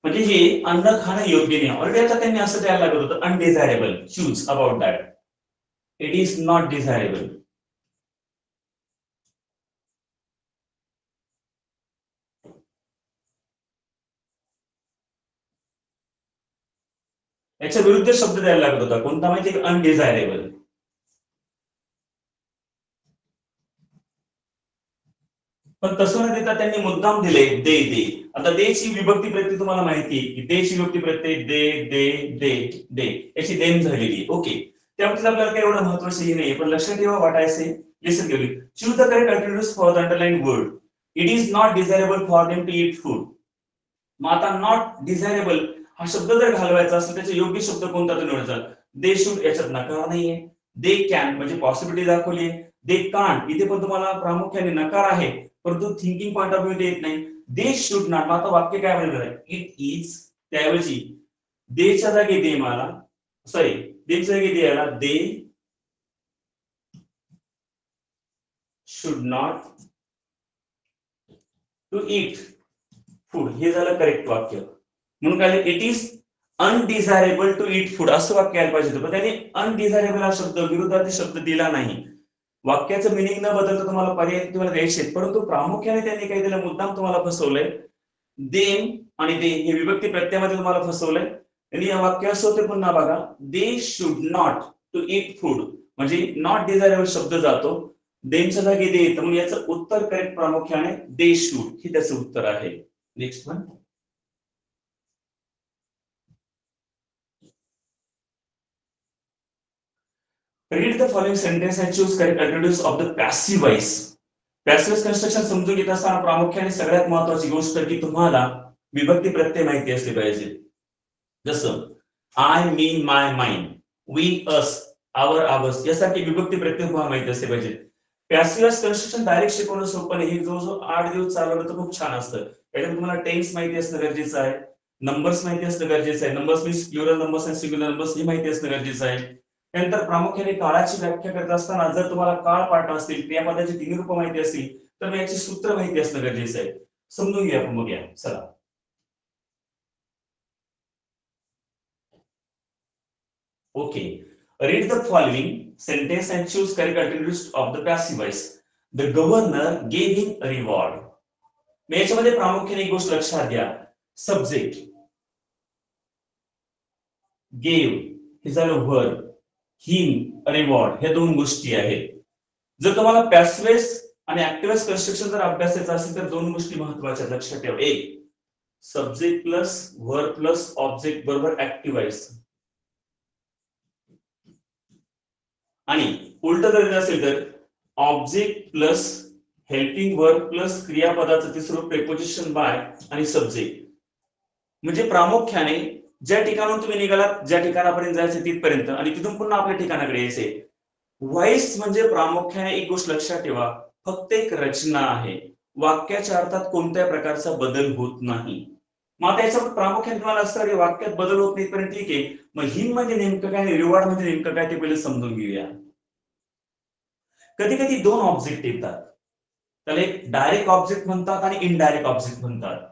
Speaker 2: म्हणजे हे अन्न खाणं योग्य नाही. ऑलरेडी आता त्यांनी असं द्यायला लागत होतं undesirable. Choose about that. It is not desirable. याच्या विरुद्ध शब्द द्यायला लागत होता. कोणता माहिती? अनडिझायरेबल. पण तसं न देता त्यांनी मुद्दाम दिले दे दे. आता देची विभक्ती प्रत्यय तुम्हाला माहिती आहे की देची विभक्ती प्रत्यय दे दे दे दे याची देम झालेली. ओके. त्यामुळे आपल्याला काही एवढं महत्वाचं हे नाही. पण लक्षात ठेवा व्हॉट आय से. लिसन केली. Choose the correct alternative for the underlined word. It is not desirable for them to eat food. मग आता नॉट डिझायरेबल हा शब्द जर घालवायचा असेल त्याचा योग्य शब्द कोणता तर निवडायचा. दे शुड याच्यात नकार नाहीये. दे कॅन म्हणजे पॉसिबिलिटी दाखवली. दे कांट इथे पण तुम्हाला प्रामुख्याने नकार आहे, परंतु थिंकिंग पॉइंट ऑफ व्ह्यू येत नाही. दे शुड नॉट. आता वाक्य काय म्हणणार आहे? It is. त्याऐवजी देच्या जागी दे मला, सॉरी देच्या जागी दे याला they should not to eat food. हे झालं करेक्ट वाक्य. म्हणून काय it is undesirable to eat food असं वाक्य यायला पाहिजे होतं. पण त्यांनी अनडिझायरेबल हा शब्द विरुद्धार्थी शब्द दिला नाही. वाक्याचं मिनिंग न बदलता तुम्हाला पर्याय तुम्हाला द्यायचे, परंतु प्रामुख्याने त्यांनी काय दिलं? मुद्दाम तुम्हाला फसवलंय. देम आणि दे हे विभक्ती प्रत्ययामध्ये तुम्हाला फसवलंय. आणि या वाक्य असं होते पुन्हा बघा. They should not to eat food म्हणजे नॉट डिझायरेबल शब्द जातो, देमच्या जागी दे येतं. म्हणजे याचं उत्तर करेक्ट प्रामुख्याने दे शुड हे त्याचं उत्तर आहे. Next one. Read the following sentence and choose correct alternatives of the passive voice. Passive construction समजून घेत असताना प्रामुख्याने सगळ्यात महत्वाची गोष्ट की तुम्हाला विभक्ती प्रत्यय माहिती असले पाहिजे. जसं I, me, my, mine, we, us, our, ours यासारखे विभक्ती प्रत्यय तुम्हाला माहिती असले पाहिजे. पॅसिव्ह कन्स्ट्रक्शन डायरेक्ट शिकवणं सोपं नाही. हे जो 8 दिवस चालवलं तर खूप छान असतं. त्याच्यात तुम्हाला टेन्स माहिती असणं गरजेचं आहे, नंबर्स माहिती असणं गरजेचं आहे. नंबर्स मीन्स प्लुरल नंबर्स आणि सिंग्युलर नंबर्स ही माहिती असणं गरजेचं आहे. त्यानंतर प्रामुख्याने काळाची व्याख्या करत असताना जर तुम्हाला काळ पाठ असतील, क्रियापदाची 3 रूप माहिती असतील तर याची सूत्र माहिती असणं गरजेचं आहे. समजून घ्या आपण बघूया. चला. Okay. Read the following sentence and choose correct alternatives of the passive voice. The governor gave him a reward. याच्यामध्ये प्रामुख्याने एक गोष्ट लक्षात घ्या. सब्जेक्ट गेव हे झालं वर्ब. हिम रिवॉर्ड हे दोन गोष्टी आहेत. जर तुम्हाला पॅसिव्ह आणि ऍक्टिव्ह कन्स्ट्रक्शन जर अभ्यासायचं असेल तर दोन गोष्टी महत्वाच्या लक्षात ठेवा. एक, subject plus verb plus object बरोबर ऍक्टिव्ह व्हायचं, आणि उलट जर असेल तर object plus helping verb plus क्रियापदाचं तिसरं प्रेपोजिशन बाय आणि सब्जेक्ट. म्हणजे प्रामुख्याने ज्या ठिकाणाहून तुम्ही निघालात, ज्या ठिकाणापर्यंत जायचं तिथपर्यंत, आणि तिथून पुन्हा आपल्या ठिकाणाकडे यायचे. व्हॉइस म्हणजे प्रामुख्याने एक गोष्ट लक्षात ठेवा, फक्त एक रचना आहे. वाक्याच्या अर्थात कोणत्याही प्रकारचा बदल होत नाही. मग आता याच्यात प्रामुख्याने तुम्हाला असं वाक्यात बदल होत नाही पर्यंत ठीक आहे. मग हिम म्हणजे नेमकं काय, रिवॉर्ड म्हणजे नेमकं काय ते पहिले समजून घेऊया. कधी कधी दोन ऑब्जेक्ट येतात, त्याला एक डायरेक्ट ऑब्जेक्ट म्हणतात आणि इनडायरेक्ट ऑब्जेक्ट म्हणतात,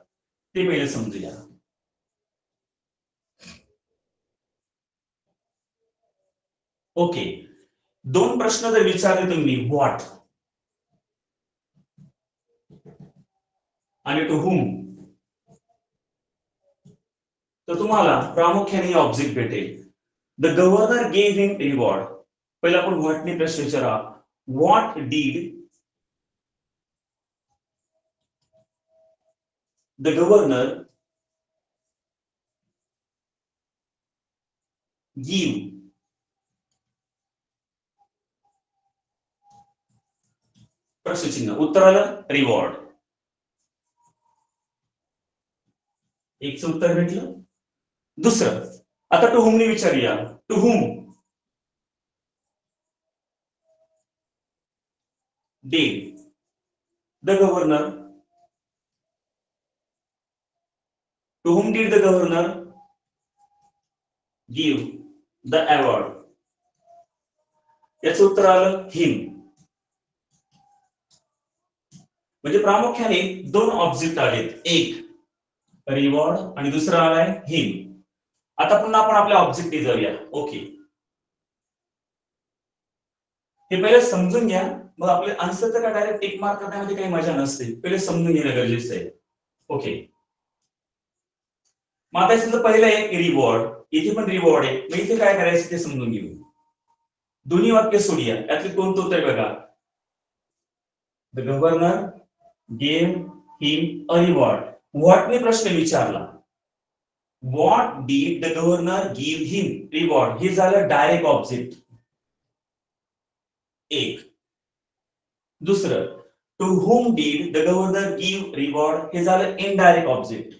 Speaker 2: ते पहिले समजूया. ओके, दोन प्रश्न जर विचारले तुम्ही, व्हॉट आणि टू हुम, तर तुम्हाला प्रामुख्याने ऑब्जेक्ट भेटेल. The governor gave him reward. पहिला आपण व्हॉटने प्रश्न विचारा. What did the governor give प्रश्नचिन्ह, उत्तर आलं रिवॉर्ड. एकच उत्तर भेटलं. दुसरं, आता टू हुमने विचारूया. To whom did the governor, to whom did the governor give the award? याचं उत्तर आलं हिम. म्हणजे प्रामुख्याने दोन ऑब्जेक्ट आलेत, एक रिवॉर्ड आणि दुसरा आलाय हिम. आता पुन्हा आपण आपल्या ऑब्जेक्ट जाऊया. ओके, हे पहिले समजून घ्या, मग आपले आन्सर तर काय डायरेक्ट टिक मार्क करण्यामध्ये काही मजा नसते, पहिले समजून घेणं गरजेचं आहे. ओके, मग आता समजा पहिलं आहे रिवॉर्ड, इथे पण रिवॉर्ड आहे, मग इथे काय करायचं ते समजून घेऊ. दोन्ही वाक्य सोडूया, यातले कोणतं उत्तर बघा. The governor gave him a reward. व्हॉटने प्रश्न विचारला, what did the governor give him reward, हे झालं डायरेक्ट ऑब्जेक्ट एक. दुसरं, to whom did the governor give reward, हे झालं इनडायरेक्ट ऑब्जेक्ट.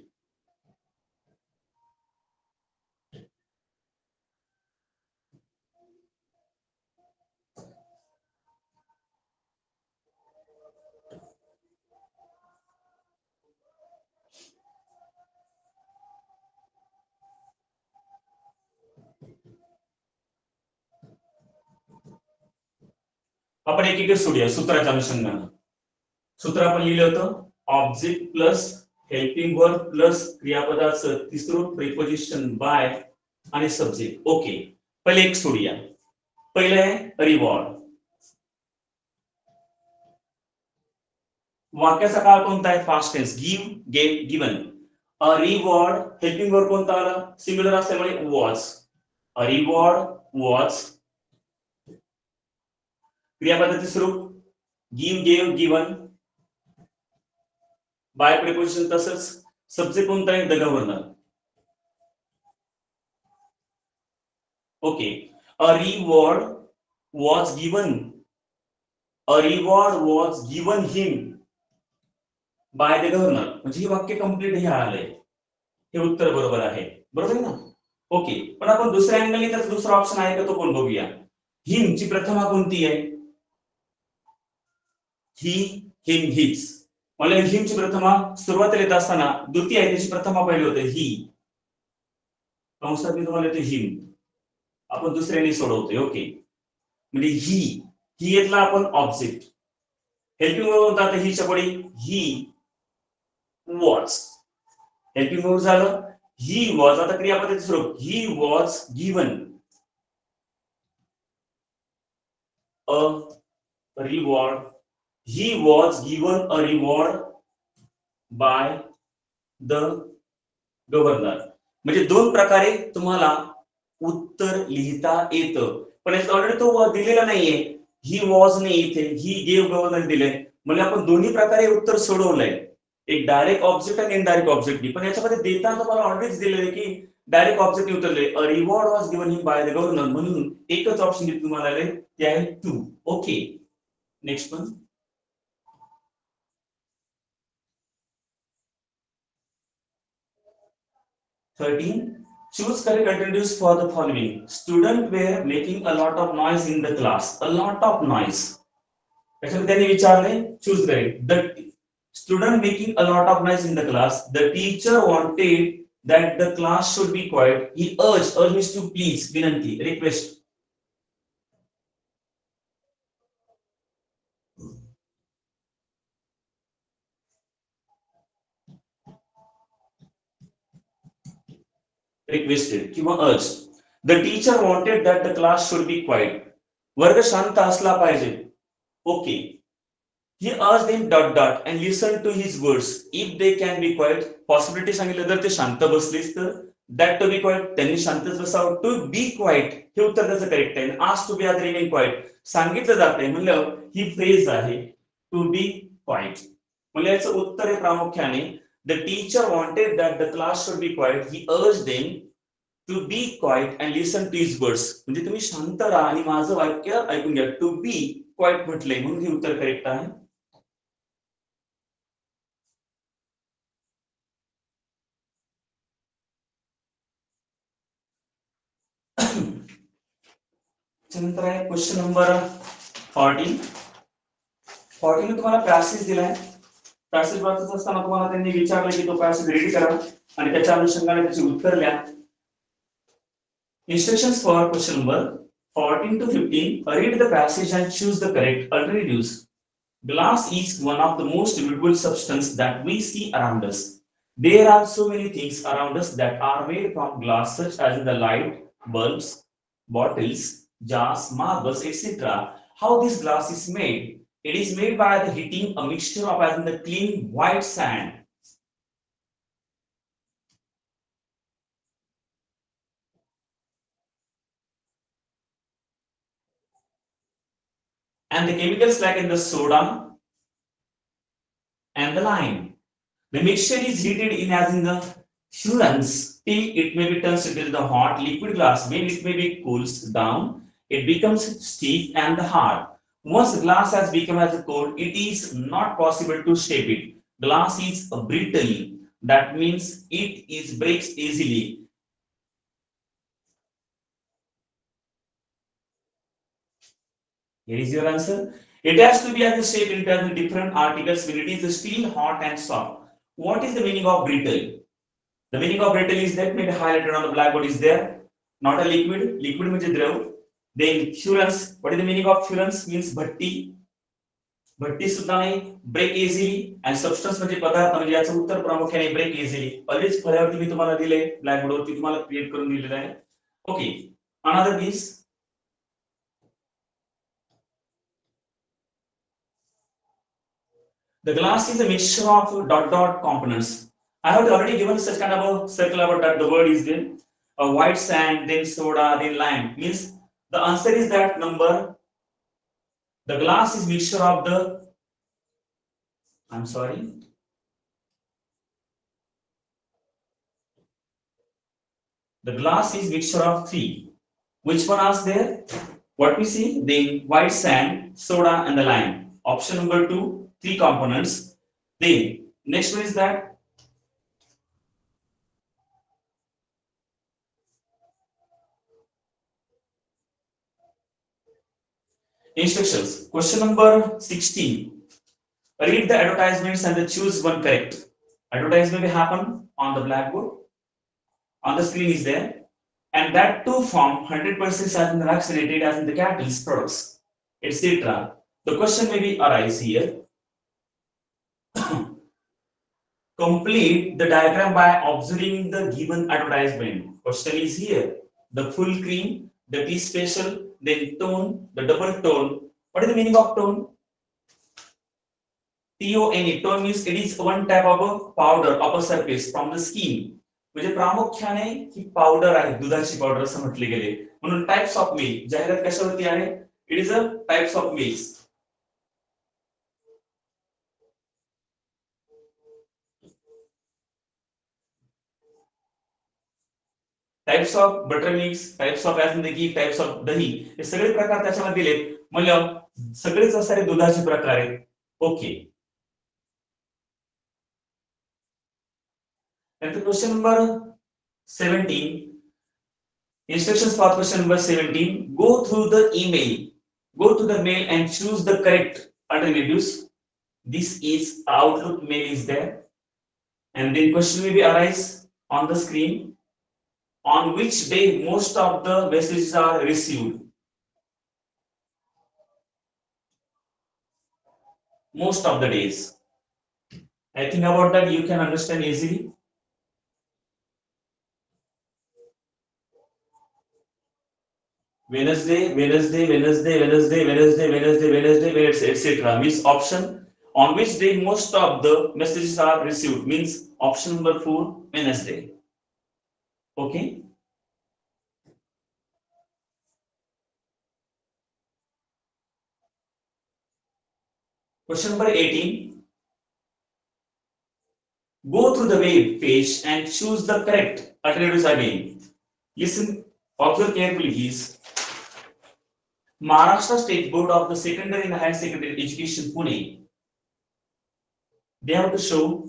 Speaker 2: आपण एक एक सोडूया सूत्राच्या अनुषंगाने. सूत्र आपण लिहिलं होतं, object plus helping verb plus क्रियापदाचं तिसरं प्रिपोजिशन बाय आणि सब्जेक्ट. ओके, पहिले एक सोडूया. पहिले आहे रिवॉर्ड. वाक्याचा काळ कोणता आहे, past tense, give gave given. A reward helping verb कोणता आला, सिंग्युलर असल्यामुळे वॉज. A reward was. क्रियापदाचे स्वरूप give gave given by preposition, तसंच सब्जेक्ट कोणता आहे, the governor. Okay, a reward was given, a reward was given him by the governor. म्हणजे ही वाक्य कंप्लीट हे आलंय, हे उत्तर बरोबर आहे. बरोबर आहे ना. ओके, पण आपण दुसऱ्या अँगलने त्याचा दुसरा ऑप्शन आहे का तो पण बघूया. हिमची प्रथमा कोणती आहे, ही हिम हिच. मला हिमची प्रथमा सुरुवातीला येत असताना द्वितीय आहे, त्याची प्रथमा पहिले होते ही, कंसात मी तुम्हाला येते हिम, आपण दुसऱ्याने सोडवतोय. ओके, म्हणजे ही येतला आपण ऑब्जेक्ट, हेल्पिंग वर्ब होता तर हीच्या पुढे ही वॉज, हेल्पिंग वर्ब झालं ही वॉज. आता क्रियापदाचे स्वरूप he was given a reward, he was given a reward by the governor. म्हणजे दोन प्रकारे तुम्हाला उत्तर लिहिता येतं. पण ऑलरेडी तो दिलेला नाहीये. ही वॉज नाही इथे, ही गेव गव्हर्नर दिले. म्हणजे आपण दोन्ही प्रकारे उत्तर सोडवलंय, एक डायरेक्ट ऑब्जेक्ट आणि इनडायरेक्ट ऑब्जेक्ट. पण याच्यामध्ये देताना तुम्हाला ऑलरेडीच दिलेलं की डायरेक्ट ऑब्जेक्ट उतरले, a reward was given him by the governor, म्हणून एकच ऑप्शन तुम्हाला ते आहे 2. Okay, next one. 13. Choose correct alternatives for the following. Student were making a lot of noise in the class. A lot of noise. त्याच्यामध्ये त्यांनी विचारले, choose correct. The student making a lot of noise in the class. The teacher wanted that the class should be quiet. He urged, urge means to please, विनंती, request. Requested किंवा urged. The teacher wanted that the class should be quiet. वर्ग शांत असला पाहिजे. Okay. He urged them dot dot and listened to his words. If they can be quiet, possibility सांगितलं तर ते शांत बसलीच तर that to be quiet, त्यांनी शांतच बसावं. To be quiet हे उत्तर त्याचं करेक्ट आहे. Asked to be as remain quiet सांगितलं जाते म्हणलं ही फ्रेज आहे to be quiet. म्हणजे याचं उत्तर आहे प्रामुख्याने the teacher wanted that the class should be quiet. He urged them to be quiet and listen to his words. म्हणजे तुम्ही शांत राहा आणि माझं वाक्य ऐकून घ्या. To be quiet म्हटलंय म्हणून हे उत्तर करेक्ट आहे. नंतर आहे क्वेश्चन नंबर 14. 14 तुम्हाला पॅसेज दिलाय. पॅसेज वाचत असताना तुम्हाला त्यांनी विचारलं की तो पॅसेज रेडी करा आणि त्याच्या अनुषंगाने त्याची उत्तर लिहा. Instructions for question number 14 to 15. Read the passage and choose the correct alternatives. Glass is one of the most beautiful substances that we see around us. There are so many things around us that are made from glass, such as the light, bulbs, bottles, jars, marbles, etc. How this glass is made? It is made by the heating a mixture of as in the clean white sand. And the chemicals like in the soda and the lime. The mixture is heated in as in the furnace till it may be turned into the hot liquid glass. When it may be cools down, it becomes stiff and hard. Once glass has become as cold, it is not possible to shape it. Glass is brittle. That means it breaks easily. Here is your answer. It has to be as a shape in terms of different articles when it is still hot and soft. What is the meaning of brittle? The meaning of brittle is that maybe highlighted on the blackboard is there. Not a liquid. Liquid means द्रव. Then furnace. What is the meaning of furnace? Means भट्टी. भट्टी सुद्धा नाही. Break easily. And substance म्हणजे पदार्थ, म्हणजे याचं उत्तर प्रामुख्याने break easily. ऑलरेडी फळ्यावरती मी तुम्हाला दिले, ब्लॅकबोर्ड वरती तुम्हाला क्रिएट करून दिलेलं आहे. Okay. Another piece. The glass is a mixture of dot dot components. I have already given such kind of a circle about that. The word is then a white sand, then soda, then lime. Means the answer is that number. The glass is mixture of the. I'm sorry. The glass is mixture of 3. Which one is there? What we see? The white sand, soda, and the lime. Option number 2. 3 components. Then next one is that instructions. Question number 16. Read the advertisements and choose one correct. Advertisement will happen on the blackboard. On the screen is there. And that too from 100% as in vaccinated as in the cattle's products, etc. The question may be arise here. Complete the diagram by observing the given advertisement. Question is here. The full cream, the tea special, then tone, the double tone. What is the meaning of tone? Tone. Tone means it is one type of a powder of a surface from the skin. म्हणजे प्रामुख्याने ही powder आहे, दुधाची powder असं म्हटले गेले. म्हणून types of milk, जाहिरात कशावरती आहे? It is a types of milk. Types of butter milk, types of ghee, types of दही, हे सगळे प्रकार त्याच्यामध्ये दिलेत. म्हणजे सगळेच असणारे दुधाचे प्रकार आहेत. ओके. नंतर question number 17. Instructions for question number 17. Go through the email. Go to the mail and choose the correct alternatives. This is Outlook mail is there. And then question will be arise on the screen. On which day most of the messages are received? Most of the days. I think about that you can understand easily. Wednesday, Wednesday, Wednesday, Wednesday, Wednesday, Wednesday, Wednesday, Wednesday, etc. Means option on which day most of the messages are received means option number 4, Wednesday. Okay. Question number 18. Go through the web page and choose the correct alternatives again. Listen, observe carefully, please. Maharashtra State Board of the Secondary and Higher Secondary Education, Pune. They have to show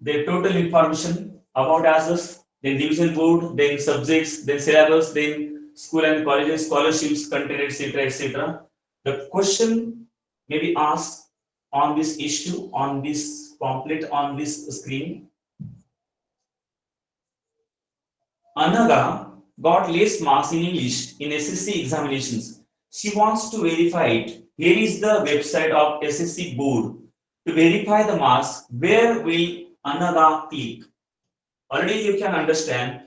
Speaker 2: their total information about ASUS, then division board, then subjects, then syllabus, then school and colleges, scholarships, content, etc., etc. The question may be asked on this issue, on this pamphlet, on this screen. Anaga got less marks in English in SSC examinations. She wants to verify it. Here is the website of SSC board. To verify the marks, where will Anaga click? Already you can understand.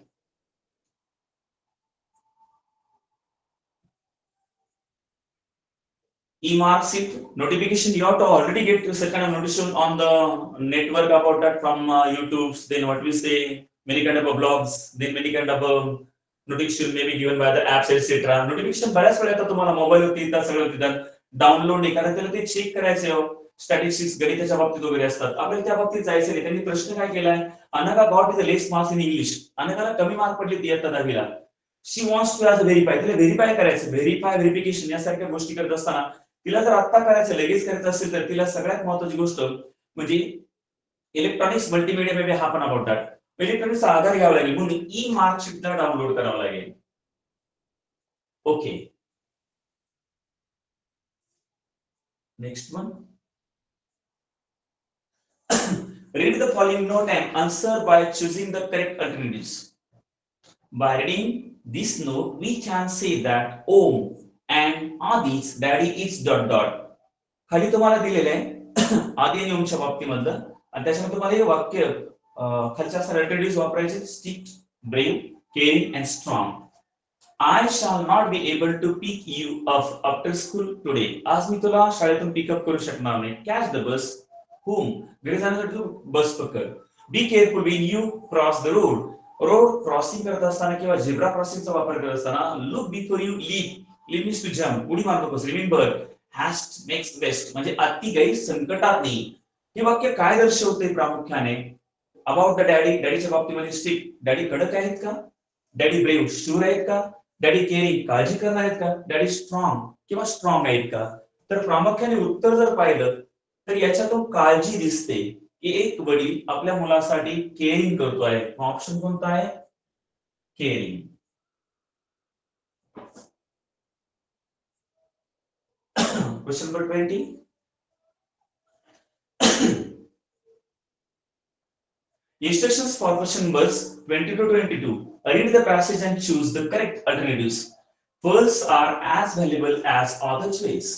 Speaker 2: E-mark sheet notification, you have to already get some kind of notification on the network about that from YouTube. Then what we say, many kind of blogs, then many kind of notification may be given by the apps, etc. Notification बऱ्याच वेळा आता तुम्हाला mobile वरती येतात, सगळं येतात. Download नाही करायचं, त्याला ते चेक करायचं. स्टॅटिस्टिक्स गणिताच्या बाबतीत वगैरे असतात. आपल्याला त्या बाबतीत जायचं नाही. त्यांनी प्रश्न काय केलाय? Anagha got is less marks in English. अनघाला कमी मार्क पडले इयत्ता 10वीला. She wants to as verify. तिला व्हेरीफाय करायचं. व्हेरीफाय, व्हेरिफिकेशन यासारख्या गोष्टी करत असताना तिला जर आता करायचं, लगेच करायचं असेल तर तिला सगळ्यात महत्त्वाची गोष्ट म्हणजे इलेक्ट्रॉनिक्स मल्टीमीडिया मध्ये हा पण अबाउट दॅट. इलेक्ट्रॉनिक्सचा आधार घ्यावा लागेल म्हणून ई मार्कशीटला डाउनलोड करावं लागेल. Okay. Next one. Read the following note and answer by choosing the correct alternatives. By reading this note, we can say that Om and Adi's daddy is dot dot. खाली तुम्हाला दिलेलं आहे आदी आणि ओमच्या बाबतीमधलं आणि त्याच्यामध्ये तुम्हाला हे वाक्य खालच्या alternatives वापरायचे. Strict, brave, caring and strong. I shall not be able to pick you up after school today. आज मी तुला शाळेतून पिकअप करू शकणार नाही. Catch the bus. Whom? घरी जाण्यासाठी तू बस पकड. Be careful when you cross the road. Road crossing करत असताना किंवा झेब्रा क्रॉसिंगचा वापर करत असताना look before you leap. Leap means to jump. उडी मारू नकोस. Remember, haste makes waste. म्हणजे अति गैर संकटात नाही. हे वाक्य काय दर्शवते प्रामुख्याने? About the daddy. डॅडीच्या बाबतीमध्ये स्ट्रिक्ट. डॅडी कडक आहेत का? डॅडी ब्रेव, शूर आहेत का? डॅडी केअरिंग, काळजी करणार आहेत का? डॅडी स्ट्रॉंग किंवा स्ट्रॉंग आहेत का? तर प्रामुख्याने उत्तर जर पाहिलं तर याच्यातून काळजी दिसते की एक वडील आपल्या मुलासाठी केअरिंग करतोय. ऑप्शन कोणता आहे? Caring. Question number 20. Instructions for question numbers 20 to 22. Read the passage and choose the correct alternatives. Pearls are as valuable as other choice.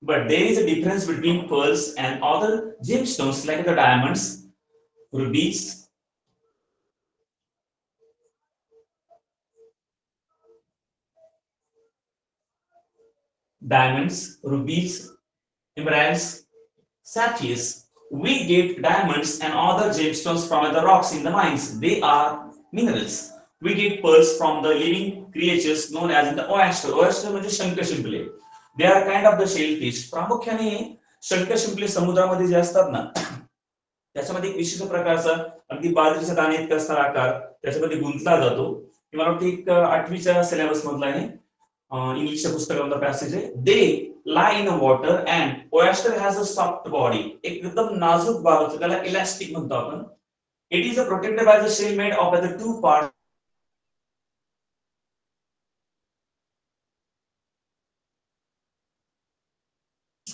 Speaker 2: But there is a difference between pearls and other gemstones like the diamonds, rubies, emeralds, sapphires. we get diamonds and other gemstones from the rocks in the mines. They are minerals. We get pearls from the living creatures known as the oyster. Oyster म्हणजे शंख शिंपले. They are kind of the shellfish. प्रामुख्याने शंख शिंपले समुद्रामध्ये जे असतात ना, त्याच्यामध्ये एक विशिष्ट प्रकारचा अगदी बाजरीच्या दाणे इतका असणारा आकार त्याच्यामध्ये गुंतला जातो. मला वाटतं एक 8वीच्या सिलेबस मधला आहे, इंग्लिशच्या पुस्तकामधला पॅसेज आहे. दे lie in the water and oyster has a soft body. एकदम नाजूक भाग असतो त्याला इलास्टिक म्हणतो आपण. It is protected by the shell made of the two parts.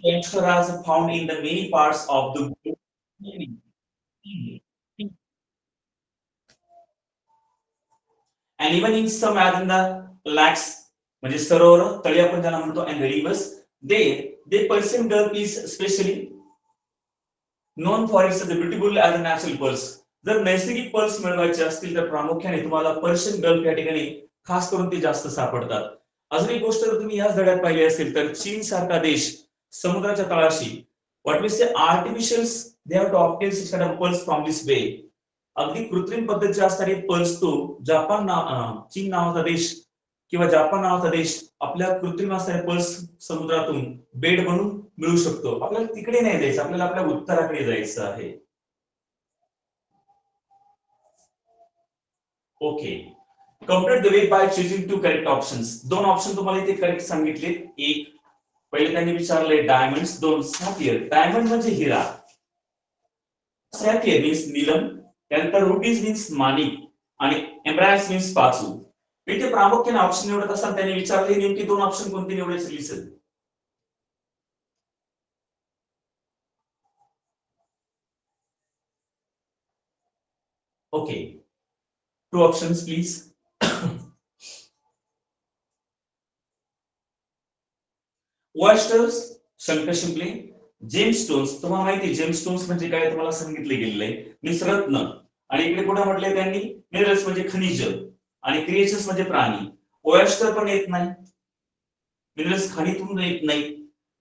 Speaker 2: Oyster is found in the many parts of the globe. And even in some as in the lakes म्हणजे सरोवर तळी आपण ज्याला म्हणतो and rivers, they Persian gulf is especially known for its beautiful as a natural pearls. जर नैसर्गिक pearls मिळवायचे असतील तर प्रामुख्याने तुम्हाला पर्शियन गल्फ या ठिकाणी खास करून ते जास्त सापडतात. अजून एक गोष्ट जर तुम्ही याच धड्यात पाहिली असेल तर चीन सारखा देश समुद्राच्या तळाशी what we say artificial they have to obtain such kind of pearls from this way. अगदी कृत्रिम पद्धतीचे असणारे पर्ल्स तो चीन नावाचा देश किंवा जपान नावाचा देश आपल्या कृत्रिम असणारे पर्ल्स समुद्रातून बेड बनून मिळू शकतो. आपल्याला तिकडे नाही जायचं, आपल्याला आपल्या उत्तराकडे जायचं आहे. Okay, complete the way by choosing to correct options. दोन ऑप्शन तुम्हाला इथे करेक्ट सांगितले. एक पहिले त्यांनी विचारले डायमंड्स, दोन सॅफियर. डायमंड म्हणजे हिरा, सॅफियर मीन्स नीलम, त्यानंतर रुबीज मीन्स माणिक आणि एमराल्ड्स मीन्स पाचू. इथे प्रामुख्याने ऑप्शन निवडत असताना त्यांनी विचारले नेमकी दोन ऑप्शन कोणते निवडायचे लिहिलं. Okay, to options please. Oysters शंख शिंपले, जेमस्टोन्स. तुम्हाला माहिती जेमस्टोन्स म्हणजे काय तुम्हाला सांगितले गेलेले आहे, मीन्स रत्न. आणि इकडे पुढे म्हटले त्यांनी मिनरल्स म्हणजे खनिज आणि क्रिएचर्स म्हणजे प्राणी. ऑयस्टर पण येत नाही, मिनरल्स खाणीतून येत नाही,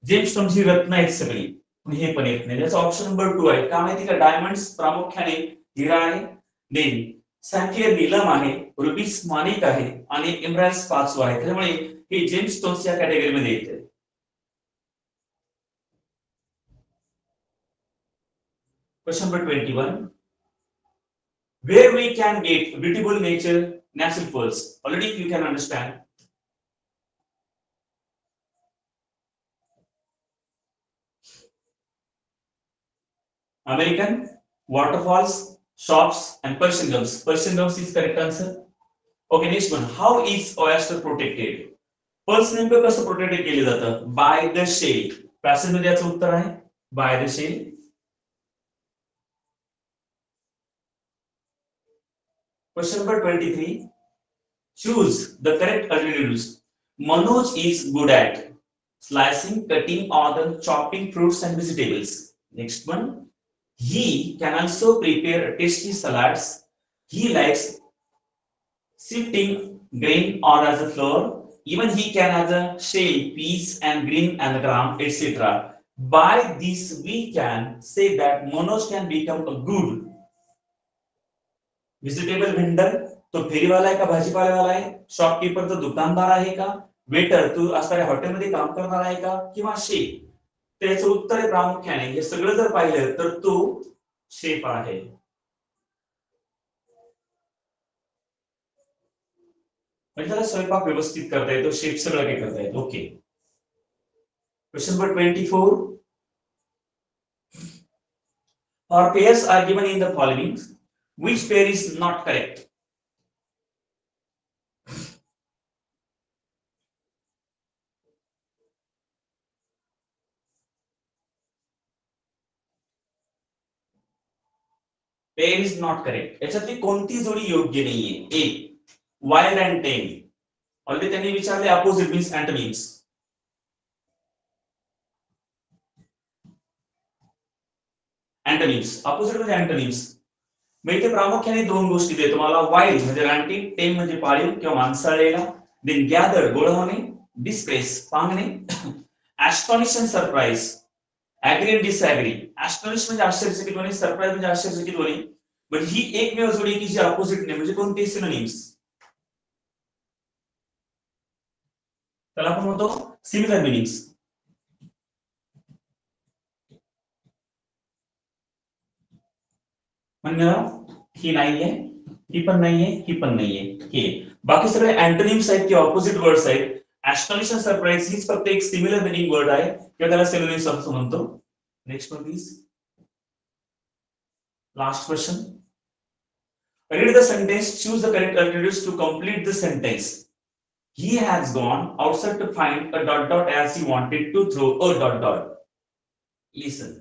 Speaker 2: जेमस्टोन्स ही रत्न आहेत सगळी, हे पण येत नाही. त्याचा ऑप्शन नंबर 2 आहे. का माहिती का, डायमंड्स प्रामुख्याने हिरा आहे, देन सॅफियर नीलम आहे, रुबीज माणिक आहे आणि एमराल्ड्स पाचू आहे. त्यामुळे हे जेमस्टोन्स या कॅटेगरीमध्ये येते. Question number 21. Where we can get beautiful natural pearls? Already you can understand. American waterfalls, shops, and Persian Gulf. Persian Gulf is correct answer. Okay, next one. How is oyster protected? Pearls नेमकं कसं protect केले जातं? By the shell. Passage मध्ये याचं उत्तर आहे by the shell. Question number 23. Choose the correct alternatives. Manoj is good at slicing, cutting, or chopping fruits and vegetables. Next one. He can also prepare tasty salads. He likes sifting grain or as a flour. Even he can as a shell, peas and green and gram, etc. By this we can say that Manoj can become a good vegetable vendor. तो फेरीवाला आहे का भाजीपाल्यावाला आहे, shopkeeper तो दुकानदार आहे का, waiter तू असणाऱ्या हॉटेलमध्ये काम करणार आहे का, किंवा शेफ. त्याचं उत्तर आहे प्रामुख्याने हे सगळं जर पाहिलं तर तो शेफ आहे. म्हणजे त्याला स्वयंपाक व्यवस्थित करता येतो, शेफ सगळं काही करता येतो. Okay, question number 24. Our pairs are given in the following. Which pair is not correct? Pair is not correct. याच्यातली कोणती जोडी योग्य नाहीये? A. Wild and tame. Already त्यांनी विचारले opposite means antonyms. Antonyms opposite म्हणजे अँटोनिम्स. मग इथे प्रामुख्याने दोन गोष्टी देतो तुम्हाला. वाईल्ड म्हणजे रानटी, टेम म्हणजे पाळीव किंवा मांसाळलेला, देन गॅदर गोळा होणे, डिस्प्रेस पांगणे, ॲस्टॉनिश अँड सरप्राईज ऍग्री अँड डिसऍग्री. ऍस्टोनिश म्हणजे आश्चर्यचकित होणे, सरप्राईज म्हणजे आश्चर्यचकित होणे. म्हणजे ही एकमेव जोडी की जी अपोजिट नाही, म्हणजे कोणते सिनोनिम्स, त्याला आपण म्हणतो सिमिलर मिनिंग्स. म्हणजे ही नाहीये, ही पण नाहीये, ही पण नाहीये, हे बाकी सगळे अँटोनिम्स आहेत किंवा ऑपोजिट वर्ड्स आहेत. ऍस्टोनिश आणि सरप्राईज हीच फक्त एक सिमिलर मिनिंग वर्ड आहे किंवा त्याला सिनोनिम्स असं म्हणतो. Next one please. Last question. Read the sentence, choose the correct alternatives to complete the sentence. He has gone outside to find a dot dot as he wanted to throw a dot dot. Listen.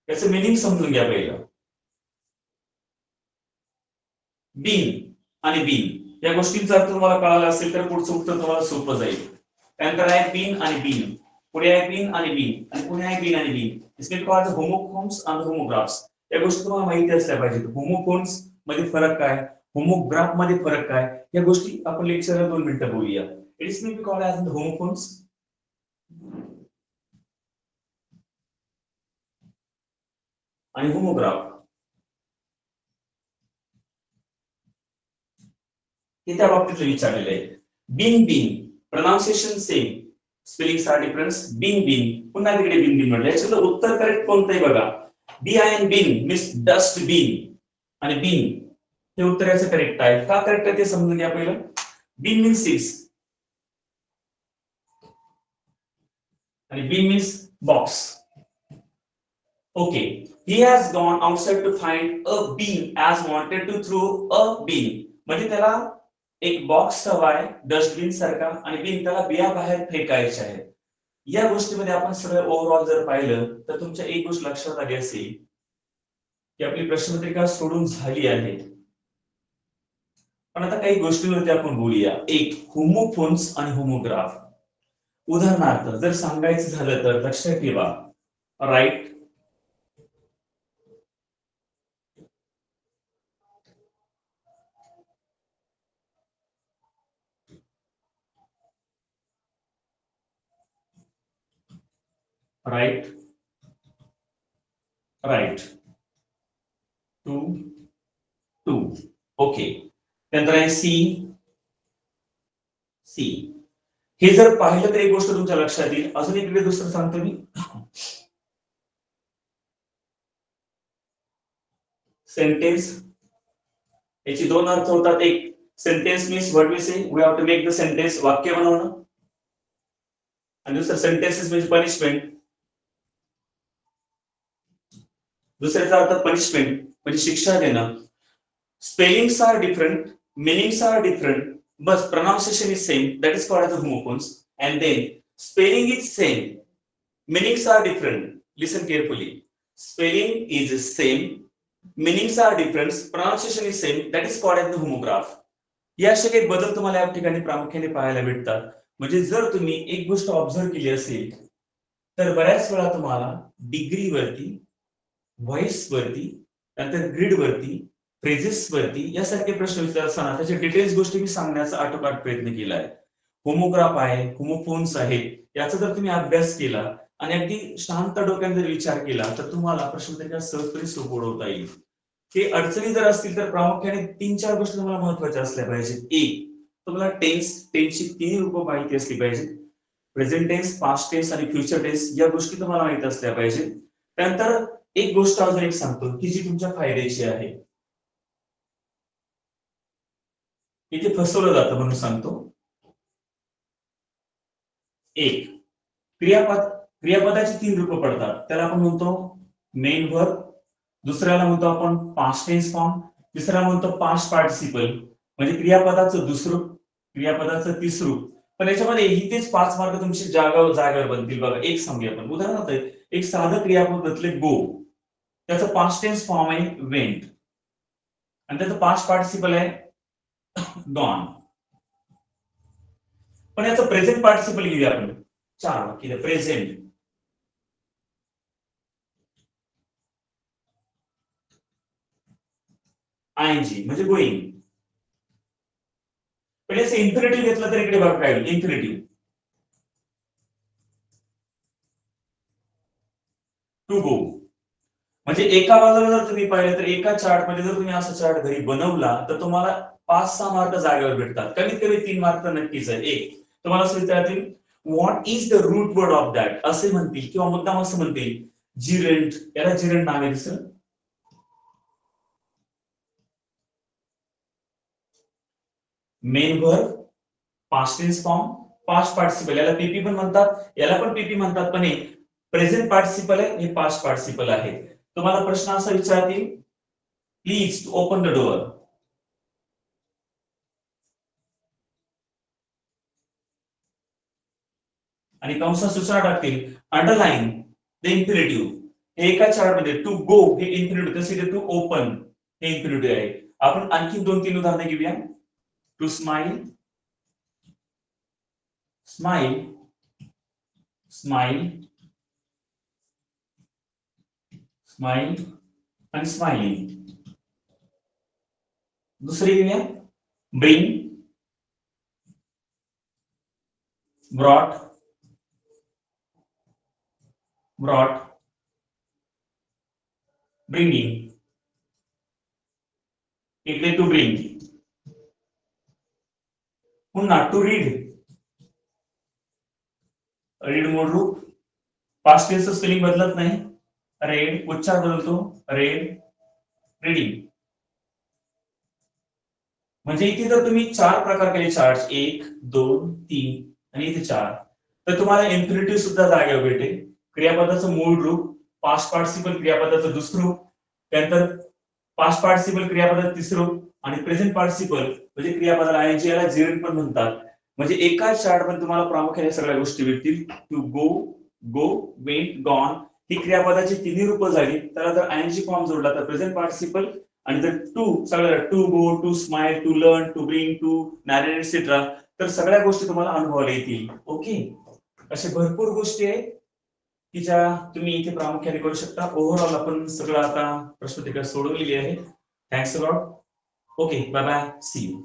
Speaker 2: याचं meaning समजून घ्या पहिलं. Bin आणि bin या गोष्टींचा अर्थ तुम्हाला कळाला असेल तर पुढचं उत्तर तुम्हाला सोपं जाईल. त्यानंतर आहे बीन आणि बीन, पुढे आहे बीन आणि बीन, आणि पुढे आहे बीन आणि बीन. इसमें कॉल्ड होमोफोन्स आणि होमोग्राफ्स. या गोष्टी तुम्हाला माहिती असल्या पाहिजेत. होमोफोन्स मध्ये फरक काय, होमोग्राफ मध्ये फरक काय, या गोष्टी आपण लेक्चरला 2 मिनिटं बोलूया. It is may be called as homophones आणि होमोग्राफ. हे त्या बाबतीत विचारलेलं आहे. Been bin pronunciation same, spellings are difference. Been bin पुन्हा तिकडे बिन बिन म्हटलं. याच्यातलं उत्तर करेक्ट कोणतं आहे बघा. B I N bin means dust bin, आणि बिन हे उत्तर याचं करेक्ट आहे. का करेक्ट आहे ते समजून घ्या पहिलं. बिन मीन्स 6 आणि bin means box. Okay. He has gone outside to find a bean as wanted to throw a bean. म्हणजे त्याला एक बॉक्स हवा आहे डस्टबिन सारखा, आणि बिन त्याला बिया बाहेर फेकायच्या आहेत. या गोष्टीमध्ये आपण सगळं ओव्हरऑल जर पाहिलं तर तुमच्या एक गोष्ट लक्षात आली असेल की आपली प्रश्नपत्रिका सोडून झाली आहे. पण आता काही गोष्टींवरती आपण बोलूया. एक, होमोफोन्स आणि होमोग्राफ. उदाहरणार्थ जर सांगायचं झालं तर लक्षात ठेवा, right right right to to. Okay. त्यानंतर आहे सी सी. हे जर पाहिलं तर एक गोष्ट तुमच्या लक्षात येईल. अजून एक दुसरं सांगतो मी. सेंटेन्स याची दोन अर्थ होतात. एक, sentence means what we say, we have to make the sentence, वाक्य बनवणं. आणि दुसरं सेंटेन्सेस म्हणजे पनिशमेंट. दुसऱ्याचा अर्थ पनिशमेंट म्हणजे शिक्षा देणं. Spellings are different, meanings are different, but pronunciation is same. That is called as the homophones. And then spelling is same, meanings are different. Listen carefully. Spelling is same, meanings are different, pronunciation is same. That is called as the homograph. या असे काही बदल तुम्हाला या ठिकाणी प्रामुख्याने पाहायला भेटतात. म्हणजे जर तुम्ही एक गोष्ट ऑब्झर्व केली असेल तर बऱ्याच वेळा तुम्हाला डिग्री वरती, व्हॉइस वरती, नंतर ग्रीड वरती, फ्रेजेस वरती यासारखे प्रश्न विचारताना त्याच्या डिटेल्स गोष्टी मी सांगण्याचा आटोकाट प्रयत्न केला आहे. होमोग्राफ आहे, होमोफोन्स आहे, याचा जर तुम्ही अभ्यास केला आणि अगदी शांत डोक्याने जर विचार केला तर तुम्हाला प्रश्नपत्रिका सहजपणे सोडवता येईल. हे अडचणी जर असतील तर प्रामुख्याने 3-4 गोष्टी तुम्हाला महत्त्वाच्या असल्या पाहिजेत. एक, तुम्हाला टेन्सची 3 रूपं माहिती असली पाहिजेत. प्रेझेंट टेन्स, पास्ट टेन्स आणि फ्युचर टेन्स या गोष्टी तुम्हाला माहित असल्या पाहिजेत. त्यानंतर एक गोष्ट अजून एक सांगतो की जी तुमच्या फायद्याची आहे. इथे फसवलं जातं म्हणून सांगतो. एक, क्रियापदाची 3 रूपं पडतात. त्याला आपण म्हणतो मेन वर्ब, दुसऱ्याला म्हणतो आपण पास्ट टेन्स फॉर्म, तिसरा म्हणतो पास्ट पार्टिसिपल म्हणजे क्रियापदाचं दुसरं, क्रियापदाचं तिसरं. पण याच्यामध्ये इथेच 5 मार्क तुमची जागेवर बनतील बघा. एक सांगूया आपण उदाहरणार्थ, एक साधं क्रियापद घेतले गो, त्याचं पास्ट टेन्स फॉर्म आहे वेंट आणि त्याचं पास्ट पार्टिसिपल आहे गॉन. पण याचं प्रेझेंट पार्टिसिपल घेऊया आपण. 4 वाक्य प्रेझेंट, आयएनजी म्हणजे गोईंग. पण याचं इन्फिनिटिव्ह घेतलं तर इकडे बघा काय होईल. Infinitive to go. म्हणजे एका बाजूला जर तुम्ही पाहिलं तर एका चार्ट मध्ये जर तुम्ही असा चार्ट घरी बनवला तर तुम्हाला 5-6 मार्क जागेवर भेटतात. कमीत कमी 3 मार्क तर नक्कीच आहे. एक तुम्हाला असं विचारतील what is the root word of that असे म्हणतील किंवा मुद्दाम असं म्हणतील जिरेंट. याला जिरेंट नाव आहे दुसरं. Main verb, past tense form, past participle. याला पीपी पण म्हणतात, याला पण पीपी म्हणतात, पण हे प्रेझेंट पार्टिसिपल आहे, हे पास्ट पार्टिसिपल आहे. तुम्हाला प्रश्न असा विचारतील प्लीज ओपन द डोअर. आणि कंसात सूचना टाकतील अंडरलाईन द इन्फिनिटिव्ह. हे एका चार्ट मध्ये टू गो हे इन्फिनिटिव्ह, तसे टू ओपन हे इन्फिनिटिव्ह आहे. आपण आणखी 2-3 उदाहरणे घेऊया. To smile, smile, smile, smile आणि स्माइलिंग. दुसरी घेऊया ब्रिंग, ब्रॉट, ब्रॉट, ब्रिंगिंग. इकडे टू ब्रिंग. पुन्हा टू रीड, रीड मूळ रूप, पास्ट टेन्स स्पेलिंग बदलत नाही, रेड उच्चार बदलतो, रेड, रीडिंग. म्हणजे इथे जर तुम्ही 4 प्रकार केले चार्ट 1, 2, 3 आणि इथे 4 तर तुम्हाला इन्फिनिटिव्ह सुद्धा जागेवर भेटेल. क्रियापदाचं मूळ रूप, पास्ट पार्टिसिपल क्रियापदाचं दुसरं रूप, त्यानंतर पास्ट पार्टिसिपल क्रियापदाचं तिसरं रूप आणि प्रेझेंट पार्टिसिपल म्हणजे क्रियापदाला आयएनजी याला जिरेंट पण म्हणतात. म्हणजे एकाच चार्ट मध्ये तुम्हाला प्रामुख्याने सगळ्या गोष्टी भेटतील. To go, go, went, gone ही क्रियापदाची तिन्ही रूप झाली. त्याला जर आयएनजी फॉर्म जोडला तर प्रेझेंट पार्टिसिपल आणि जर टू सगळं to go, to smile, to learn, to bring, to narrate etcetera तर सगळ्या गोष्टी तुम्हाला अनुभवायला येतील. ओके, अशा भरपूर गोष्टी आहेत की ज्या तुम्ही इथे प्रामुख्याने करू शकता. ओव्हरऑल आपण सगळं आता प्रश्नपत्रिका सोडवलेली आहे. Thanks a lot. Okay, bye bye, see you.